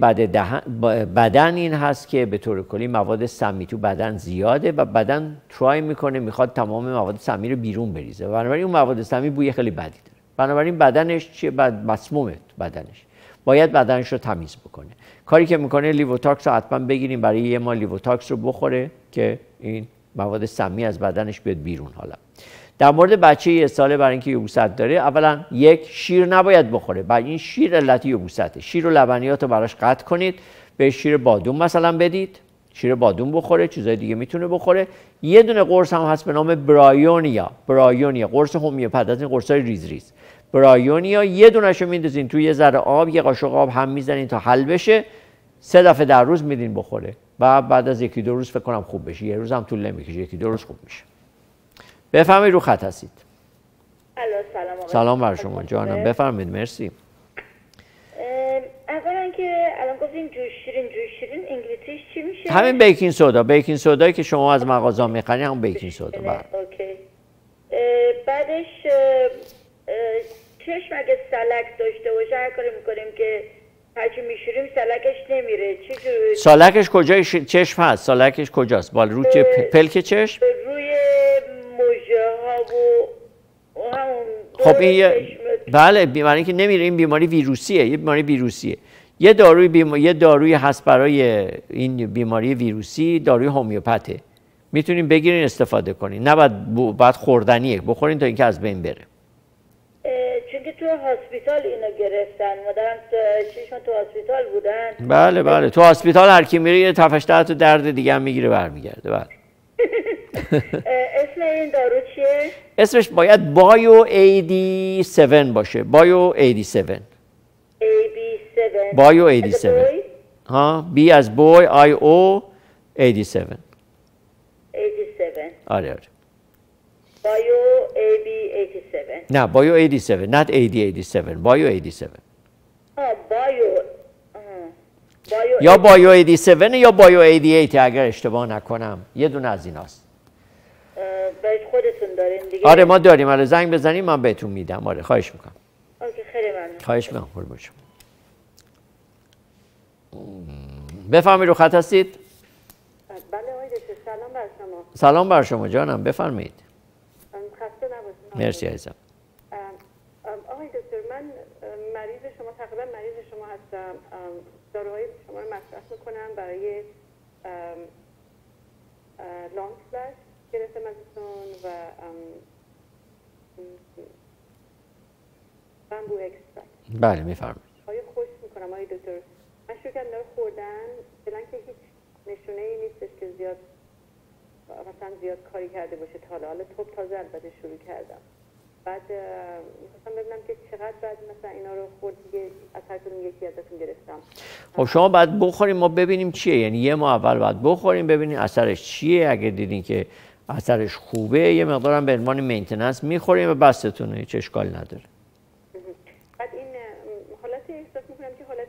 [SPEAKER 1] بدن این هست که به طور کلی مواد سمی تو بدن زیاده و بدن ترای میکنه، میخواد تمام مواد سمی رو بیرون بریزه. بنابراین اون مواد سمی بوی خیلی بدی داره. بنابراین بدنش چیه؟ مسمومه بدنش. باید بدنش رو تمیز بکنه. کاری که میکنه لیووتاکس رو حتما بگیریم، برای 1 ماه لیووتاکس رو بخوره که این مواد سمی از بدنش بیاد بیرون. حالا در مورد بچه 1 ساله برای اینکه یبوست داره، اولا یک، شیر نباید بخوره. بعد این شیر علت یبوسته. شیر و لبنیات رو براش قطع کنید، به شیر بادوم مثلا بدید، شیر بادوم بخوره، چیزای دیگه میتونه بخوره. یه دونه قرص هم هست به نام برایونیا، قرص هومیوپات، از این قرصای ریز ریز. برایونیا یه دونهشو میندازین توی یه ذره آب، یه قاشق آب هم میزنین تا حل بشه، 3 دفعه در روز میدین بخوره. بعد از 1-2 روز فکر کنم خوب بشه. یه روز هم طول نمیکشه، 1-2 روز خوب میشه. بفرمایید، رو خط هستید.
[SPEAKER 2] سلام آقا.
[SPEAKER 1] سلام بر شما جانم، بفرمایید. مرسی.
[SPEAKER 2] اولا که الان گفتین جوش شیرین انگلیسیش چی میشه؟
[SPEAKER 1] همین بیکینگ سودایی که شما از مغازه میخرید، همون بیکینگ سودا.
[SPEAKER 2] اوکی. بعدش چشم اگه سلک داشته باشه، هر کاری میکنیم که هرچی میشوریم سلکش نمیره، چجوری؟
[SPEAKER 1] سلکش کجای چشم هست؟ سلکش کجاست؟ بالا رو پلک چشم؟
[SPEAKER 2] روی موژه ها و همون
[SPEAKER 1] خب این بله، بیماری که نمیره، این بیماری ویروسیه، یه بیماری ویروسیه. یه داروی هست برای این بیماری ویروسی، داروی هومیوپاته. میتونین بگیرین استفاده کنین، نه بعد خوردنیه، بخورین تا اینکه از بین بره.
[SPEAKER 2] چون که تو هاسپیتال اینو گرفتن، مادرم 6 ماه تو هاسپیتال بودن.
[SPEAKER 1] بله تو هاسپیتال هر کی میره یه تفش تا درد دیگه هم میگیره برمیگرده. بله.
[SPEAKER 2] اسم این دارو چیه؟
[SPEAKER 1] اسمش باید بایو 87 باشه. بایو 87. بایو 87. ها، بی از بوی، آی او 87. آره.
[SPEAKER 2] بایو AB 87.
[SPEAKER 1] نه، بایو 87 not AD 87. بایو 87. یا بایو 87 یا بایو 88 اگر اشتباه نکنم، یه دونه از ایناست.
[SPEAKER 2] باید خودتون دارین دیگه؟
[SPEAKER 1] آره ما داریم. آره زنگ بزنیم من بهتون میدم. آره خواهش میکنم.
[SPEAKER 2] اوکی، خیلی ممنون.
[SPEAKER 1] خواهش میکنم. خوب باشم. بفرمایید، رو خط هستید؟
[SPEAKER 9] بله آقای دکتر، سلام بر شما.
[SPEAKER 1] سلام بر شما جانم، بفرمایید.
[SPEAKER 9] خسته نباشید.
[SPEAKER 1] مرسی عزیزم.
[SPEAKER 9] آقای دکتر، من تقریبا مریض شما هستم. داروهای شما رو مصرف میکنم برای لانگ فلش گرفتم ازتون و بامبو اکسترکت.
[SPEAKER 1] بله میفرمایید.
[SPEAKER 9] آیا خوش میکنم آقای دکتر؟ من شروع کردم دارو خوردن، فعلا که هیچ نشونه ای نیستش که زیاد کاری کرده باشه تا حالا. تازه البته شروع کردم. بعد می‌خواستم ببینم که چقدر بعد مثلا اینا رو خورد دیگه از هر کدوم یکی ازتون گرفتم.
[SPEAKER 1] خب شما باید بخوریم ما ببینیم چیه، یعنی یه ماه اول باید بخوریم ببینیم اثرش چیه. اگه دیدین که اثرش خوبه یه مقدارم به عنوان مینتیننس میخوریم و بستتونه، هیچ اشکالی نداره.
[SPEAKER 9] بعد این حالت احساس میکنم که حالت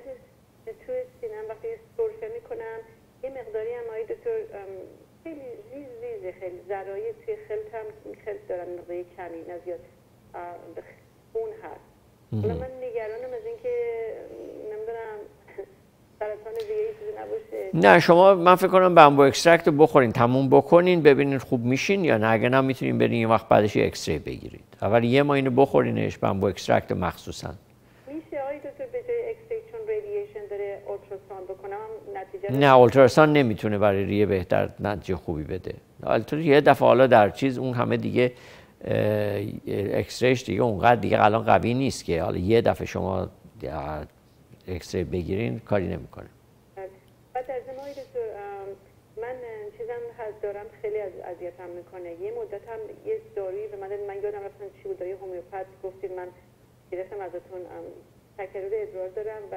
[SPEAKER 9] تو سینه‌ام وقتی سرفه میکنم یه مقداری هم آقای دکتر خیلی ریزه، خیلی ذره‌ای توی خلطم دارم، مقداری کمی نه زیاد خون هست. حالا من نگرانم از اینکه نمیدونم سرطان ریه چیزی نباشه.
[SPEAKER 1] نه شما من فکر کنم بامبو اکسترکت رو بخورین، تموم بکنین ببینین خوب میشین یا نه. اگه نه میتونین برین یه وقت بعدش ایکس ری بگیرید. اول یه ماه اینو بخورینش، بامبو اکسترکت مخصوصا.
[SPEAKER 9] میشه آقای دکتر به جای ایکس ری چون رادییشن داره اولتراساوند بکنم نتیجه؟
[SPEAKER 1] نه اولتراساوند نمیتونه برای ریه بهتر نتیجه خوبی بده. البته یه دفعه حالا در چیز اون همه دیگه ایکس ریش دیگه اونقدر دیگه الان قوی نیست که حالا یه دفعه شما ایکس ری بگیرین کاری نمیکنه.
[SPEAKER 9] بعد از این دکتر من چیزم دارم خیلی اذیتم میکنه. یه مدت هم یه دارویی به من یادم رفتن چی بود، داروی هومیوپات گفتید، من گرفتم ازتون. تکرر ادرار دارم و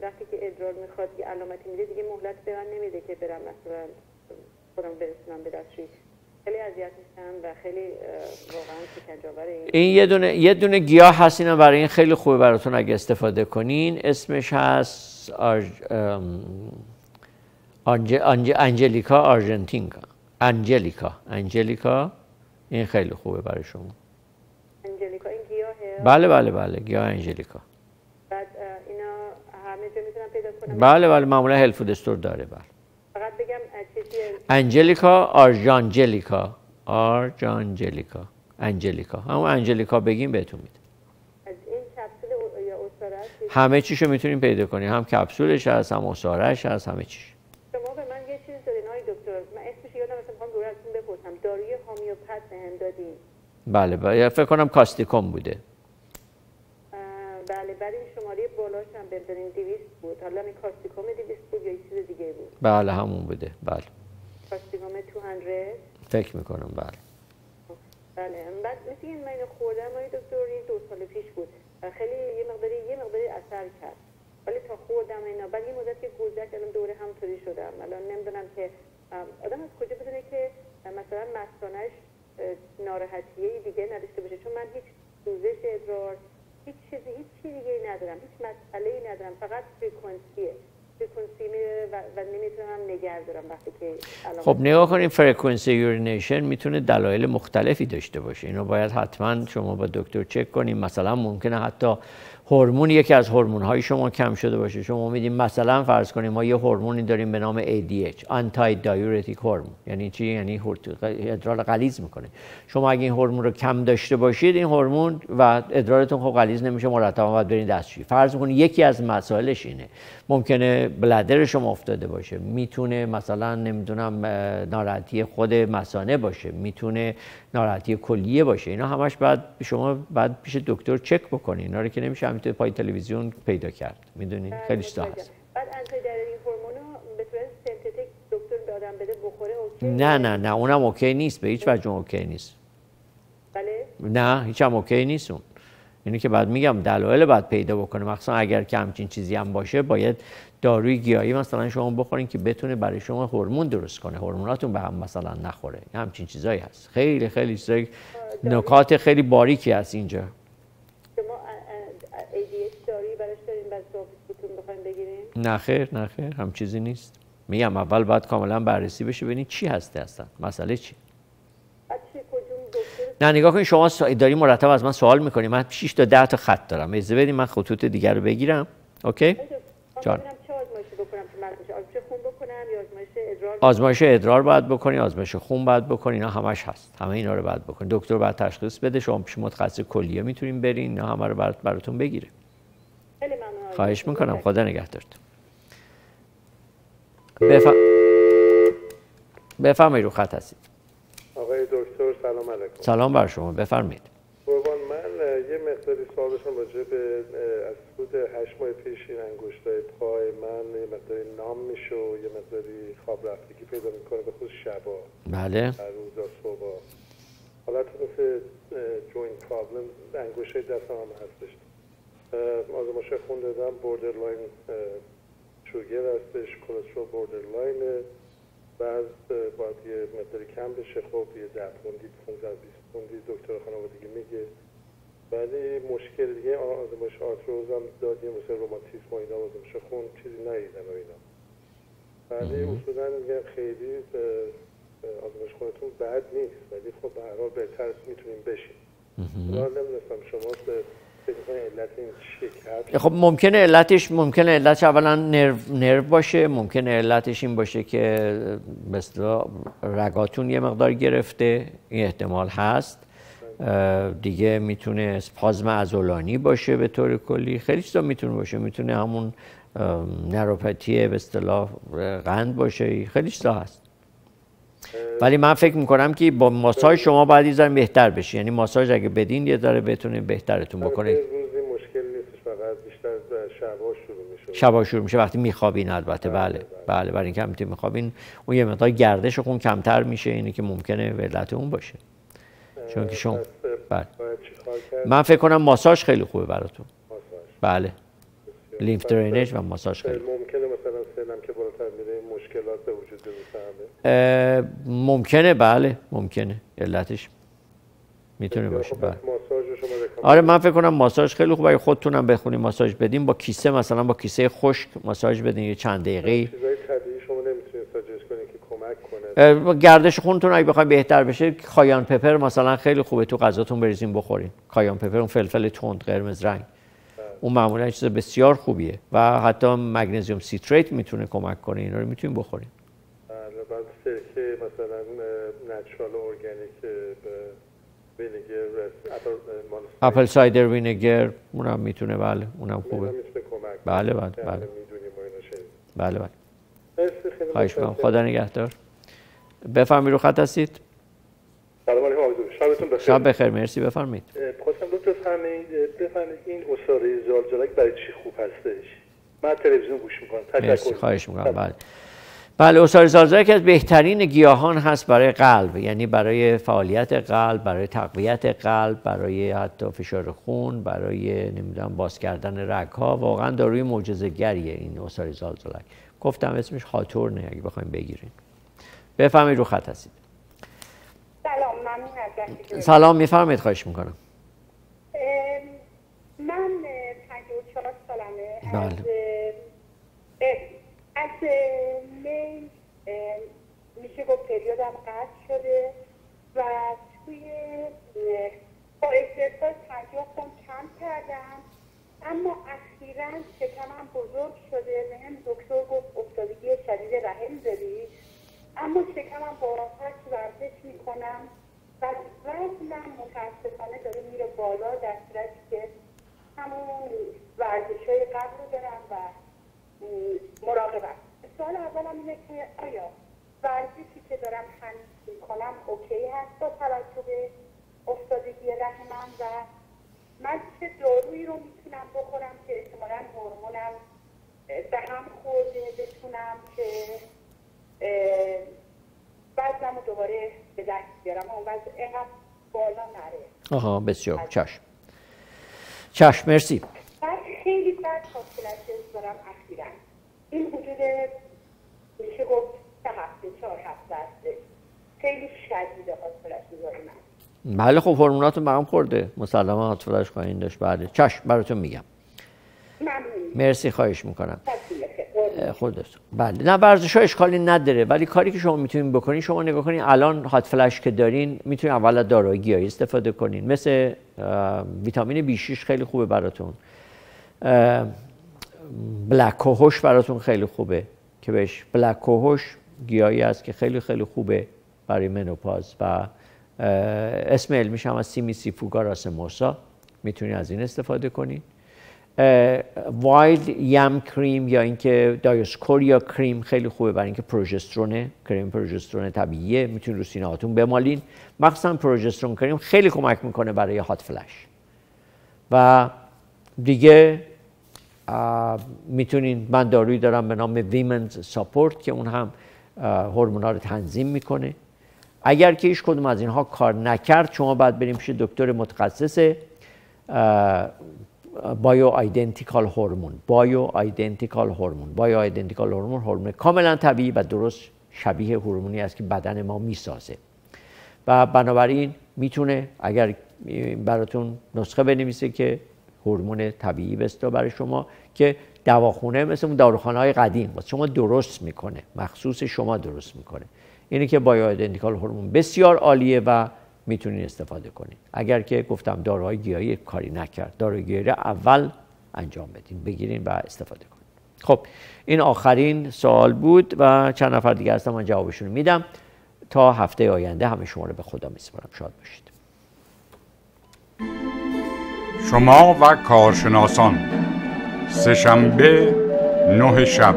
[SPEAKER 9] وقتی که ادرار میخواد یه علامتی میده دیگه مهلت به من نمیده که برم مثلا خودم برسونم به دستشویی. خیلی اذیت میشم و خیلی واقعا شکنجه‌آوره.
[SPEAKER 1] این یه دونه گیاه هست، اینا برای این خیلی خوبه براتون اگه استفاده کنین. اسمش هست انجلیکا آرژنتینکا. انجلیکا این خیلی خوبه برای شما.
[SPEAKER 9] انجلیکا این گیاهه؟
[SPEAKER 1] بله گیاه انجلیکا.
[SPEAKER 9] بعد اینا همه جا میتونم پیدا کنم؟
[SPEAKER 1] بله معمولا هلت فود استور داره. بله
[SPEAKER 9] فقط بگم چیزی
[SPEAKER 1] انجلیکا انجلیکا همون انجلیکا بگیم بهتون میده.
[SPEAKER 9] از این کپسول یا اسارش
[SPEAKER 1] همه چیشو میتونیم پیدا کنیم، هم کپسولش هست هم اسارش هست، همه چیش.
[SPEAKER 9] شما به من یه چیز دادین آقای دکتر، من اسمش یادم رفت، میخوام دورتون بپرسم. داروی هومیوپات بهم دادین
[SPEAKER 1] بله فکر کنم کاستیکوم بوده.
[SPEAKER 9] بله برای شماره بالاش هم ببینیم 200 بود. حالا این کاستیکوم 200 بود یا چیز دیگه بود؟
[SPEAKER 1] بله همون بوده. بله
[SPEAKER 9] کاستیکوم 200
[SPEAKER 1] فکر میکنم. بله
[SPEAKER 9] بله بعد مثل این من خوردم آقای دکتر 2 سال پیش بود و خیلی یه مقداری اثر کرد، ولی تا خوردم اینا بعد یه مدت که گذشت الان دوره همطوری شدم. الان نمیدونم که آدم از کجا بدونه که مثلا مثانه‌اش ناراحتیه دیگه نداشته باشه، چون من هیچ سوزش ادرار هیچ چیزی دیگه ندارم، هیچ مسئله‌ای ندارم، فقط فرکانسی و نمیتونم نگه دارم وقتی که
[SPEAKER 1] خب نگاه کنید فرکانسی یورینیشن میتونه دلایل مختلفی داشته باشه. اینو باید حتما شما با دکتر چک کنیم. مثلا ممکنه حتی هورمون یکی از هورمون‌های شما کم شده باشه. شما می‌دید مثلا فرض کنیم ما یه هورمونی داریم به نام ADH آنتی دیورتیک هورمون. یعنی چی؟ یعنی ادرار غلیظ میکنه. شما اگه این هورمون رو کم داشته باشید این هورمون و ادرارتون خب غلیظ نمیشه، مرتبا باید برید دستشویی. فرض کنید یکی از مسائلش اینه. ممکنه بلدر شما افتاده باشه، میتونه مثلا نمیدونم ناراحتی خود مثانه باشه، میتونه ناراحتی کلیه باشه. اینا همش بعد پیش دکتر چک بکنین. اینا رو که نمیشه همینطور پای تلویزیون پیدا کرد. میدونین خیلی چیزا هست.
[SPEAKER 9] بعد آنتی دیورتیک هورمونو به صورت سنتتیک دکتر به آدم بده بخوره اوکی؟
[SPEAKER 1] نه اونم اوکی نیست، به هیچ وجه اوکی نیست.
[SPEAKER 9] بله؟
[SPEAKER 1] نه هیچ هم اوکی نیست اون. اینی که بعد میگم دلایل باید پیدا بکنه، مخصوصا اگر که همچین چیزی هم باشه باید داروی گیاهی مثلا شما بخورین که بتونه برای شما هورمون درست کنه، هورموناتون به هم مثلا نخوره. همچین چیزایی هست. خیلی چیزای نکات خیلی باریکی هست اینجا.
[SPEAKER 9] شما ADH دارویی براش دارین بعد صحبتتون بخواید بگیرین؟
[SPEAKER 1] نه خیر هم چیزی نیست. میگم اول باید کاملا بررسی بشه ببینید چی هسته اصلا، مسئله چی. نه نگاه کنید شما داری مرتب از من سوال میکنی، من 6 تا 10 تا خط دارم. اجازه بدید من خطوط دیگر رو بگیرم. اوکی؟ جان. آزمایش ادرار باید بکنی، آزمایش خون باید بکنی، اینا همش هست. همه اینا رو باید بکنی. دکتر باید تشخیص بده، شما پیش متخصص کلیه میتونین برین، اینا همه رو براتون بگیره.
[SPEAKER 9] خیلی ممنون.
[SPEAKER 1] خواهش میکنم. خدا نگهدارتون. بفرمایید رو خط هستید.
[SPEAKER 10] آقای دکتر سلام علیکم.
[SPEAKER 1] سلام بر شما، بفرمایید.
[SPEAKER 10] قربان من یه مقداری سوال داشتم راجع به از حدود 8 ماه پیش این انگشتای پای من یه مقداری نام میشه و یه مقداری خواب رفتگی پیدا میکنه به خصوص شبا.
[SPEAKER 1] بله.
[SPEAKER 10] در روزا صبح. حالت مثل جوینت پرابلم انگشتای دستم هم هستش. آزمایش خون دادم بوردرلاین شوگر هستش، کلسترول بوردرلاین. بعد باید یه مقداری کم بشه. خب یه 10 پوندی 15-20 پوندی دکتر خانوادگی میگه. ولی مشکل دیگه آزمایش آرتروز هم دادیم مثل روماتیسم و اینا، آزمایش خون چیزی ندیدن و اینا. ولی اصولا میگن خیلی آزمایش خونتون بد نیست، ولی خب به هر حال بهتر میتونیم بشیم. حالا نمیدونستم شما
[SPEAKER 1] خب ممکنه علتش اولا نرو باشه، ممکنه علتش این باشه که مثلا رگاتون یه مقدار گرفته، این احتمال هست. دیگه میتونه اسپازم عضلانی باشه به طور کلی، خیلی چیزا میتونه باشه، میتونه همون نروپاتی به اصطلاح قند باشه، خیلی چیزا هست. ولی من فکر میکنم که با ماساژ شما باید یه ذره بهتر بشی، یعنی ماساژ اگه بدین یه ذره بتونه بهترتون بکنه.
[SPEAKER 10] روزی مشکل نیستش، فقط بیشتر شبا شروع میشه.
[SPEAKER 1] شبا شروع میشه وقتی میخوابین البته. بله برای اینکه همینطور میخوابین اون یه مقدار گردش خون کمتر میشه، اینه که ممکنه علت اون باشه. چون که شما بله. من فکر کنم ماساژ خیلی خوبه براتون. بله. لیمف درینیج و ماساژ خیلی
[SPEAKER 10] ممکنه مثلا سنم که بالاتر میره این مشکلات به وجود بیاد.
[SPEAKER 1] ممکنه بله، ممکنه علتش میتونه باشه. بله. آره من فکر کنم ماساژ خیلی خوبه. اگه خودتونم بخونید ماساژ بدین با کیسه، مثلا با کیسه خشک ماساژ بدین یه چند دقیقه‌ای.
[SPEAKER 10] چیزای طبیعی شما نمیتونید ساجست کنید که کمک کنه.
[SPEAKER 1] گردش خونتون اگه بخواید بهتر بشه کایان پپر مثلا خیلی خوبه تو غذاتون بریزین بخورین. کایان پپر اون فلفل تند قرمز رنگ. اون معمولا چیز بسیار خوبیه و حتی مگنیزیم سیتریت میتونه کمک کنه، اینا رو میتونین بخورین.
[SPEAKER 10] بعد سرکه مثلا نچرال ارگانیک وینیگر
[SPEAKER 1] اپل سایدر وینیگر اونم میتونه. بله اونم خوبه. بله. خواهش می‌کنم. خدا نگهدار. بفرمایید رو خط هستید.
[SPEAKER 10] سلام علیکم. شبتون بخیر.
[SPEAKER 1] شب بخیر، مرسی، بفرمایید.
[SPEAKER 10] خواستم دکتر بفرمایید این عصاره زالزالک برای چی خوب هستش؟ من تلویزیون گوش میکنم.
[SPEAKER 1] مرسی، خواهش میکنم. بله عصاره زالزالک از بهترین گیاهان هست برای قلب، یعنی برای فعالیت قلب، برای تقویت قلب، برای حتی فشار خون، برای نمیدونم باز کردن رگ‌ها. واقعا داروی معجزه‌گریه این عصاره زالزالک. گفتم اسمش خاطرنه اگه بخوایم بگیرین. بفرمایید، رو خط هستید.
[SPEAKER 9] سلام، ممنون ازت.
[SPEAKER 1] سلام، میفرمایید، خواهش میکنم.
[SPEAKER 9] من 54 سالمه.
[SPEAKER 1] بله.
[SPEAKER 9] از می میشه گفت پریودم قطع شده و توی با اکسرسایز 50 پوند کم کردم، اما اخیراً شکمم بزرگ شده. بهم دکتر گفت افتادگی شدید رحم داری، اما شکمم با راحت ورزش میکنم و وزنم متاسفانه داره میره بالا، در صورتی که همون ورزش‌های قبل رو دارم و مراقبت. سوال اولم اینه که آیا ورزشی که دارم هنوز میکنم اوکی هست با توجه به افتادگی رحمم و من چه دارویی رو میتونم بخورم که احتمالاً هورمونم به هم خورده، بتونم که وزنم رو دوباره به دست بیارم، اون وزن اینقدر بالا نره.
[SPEAKER 1] آها، بسیار چشم، مرسی.
[SPEAKER 9] من خیلی بد خاصلتیز دارم اخیراً. این حدود میشه گفت 3 هفته 4 هفته هسته خیلی شدیده خاصلتیز دارم من.
[SPEAKER 1] بله خب هورموناتون به هم خورده، مسلما هاتفلش پایین داشت. بله چشم، براتون میگم. مرسی، خواهش میکنم. خودت. بله نه، ورزش ها اشکالی نداره، ولی کاری که شما میتونین بکنین، شما نگاه کنین الان هات فلش که دارین، میتونین اول از داروهای گیاهی استفاده کنین، مثل ویتامین B6 خیلی خوبه براتون، بلک کوهوش براتون خیلی خوبه که بهش بلک کوهوش گیاهی است که خیلی خیلی خوبه برای منوپاز و اسم علمیش هم از سیمیسیفوگا راسموسا، میتونین از این استفاده کنین. وایلد یم کریم یا اینکه دایوسکوریا کریم خیلی خوبه برای اینکه پروژسترونه، کریم پروژسترون طبیعیه، میتونین رو سینه هاتون بمالین. مخصوصا پروژسترون کریم خیلی کمک میکنه برای هات فلش. و دیگه میتونین، من دارویی دارم به نام ویمنز ساپورت که اون هم هورمونا رو تنظیم میکنه. اگر که هیچ کدوم از اینها کار نکرد، شما باید بریم پیش دکتر متخصص بایو آیدنتیکال هورمون. هورمون کاملا طبیعی و درست شبیه هورمونی است که بدن ما میسازه و بنابراین میتونه اگر براتون نسخه بنویسه که هورمون طبیعی بسته برای شما که دواخونه مثل اون داروخانه‌های قدیم واسه شما درست میکنه، مخصوص شما درست میکنه. اینه که بایو آیدنتیکال هورمون بسیار عالیه و میتونین استفاده کنین. اگر که گفتم داروهای گیاهی کاری نکرد، داروهای گیاهی اول انجام بدین، بگیرین و استفاده کنین. خب این آخرین سوال بود و چند نفر دیگه هستن، من جوابشون رو میدم. تا هفته آینده همه شما رو به خدا میسپارم. شاد باشید.
[SPEAKER 12] شما و کارشناسان، سه‌شنبه 9 شب.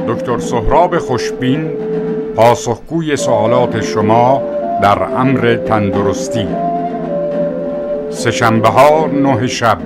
[SPEAKER 12] دکتر سهراب خوشبین پاسخگوی سوالات شما در امر تندرستی. سه‌شنبه‌ها 9 شب.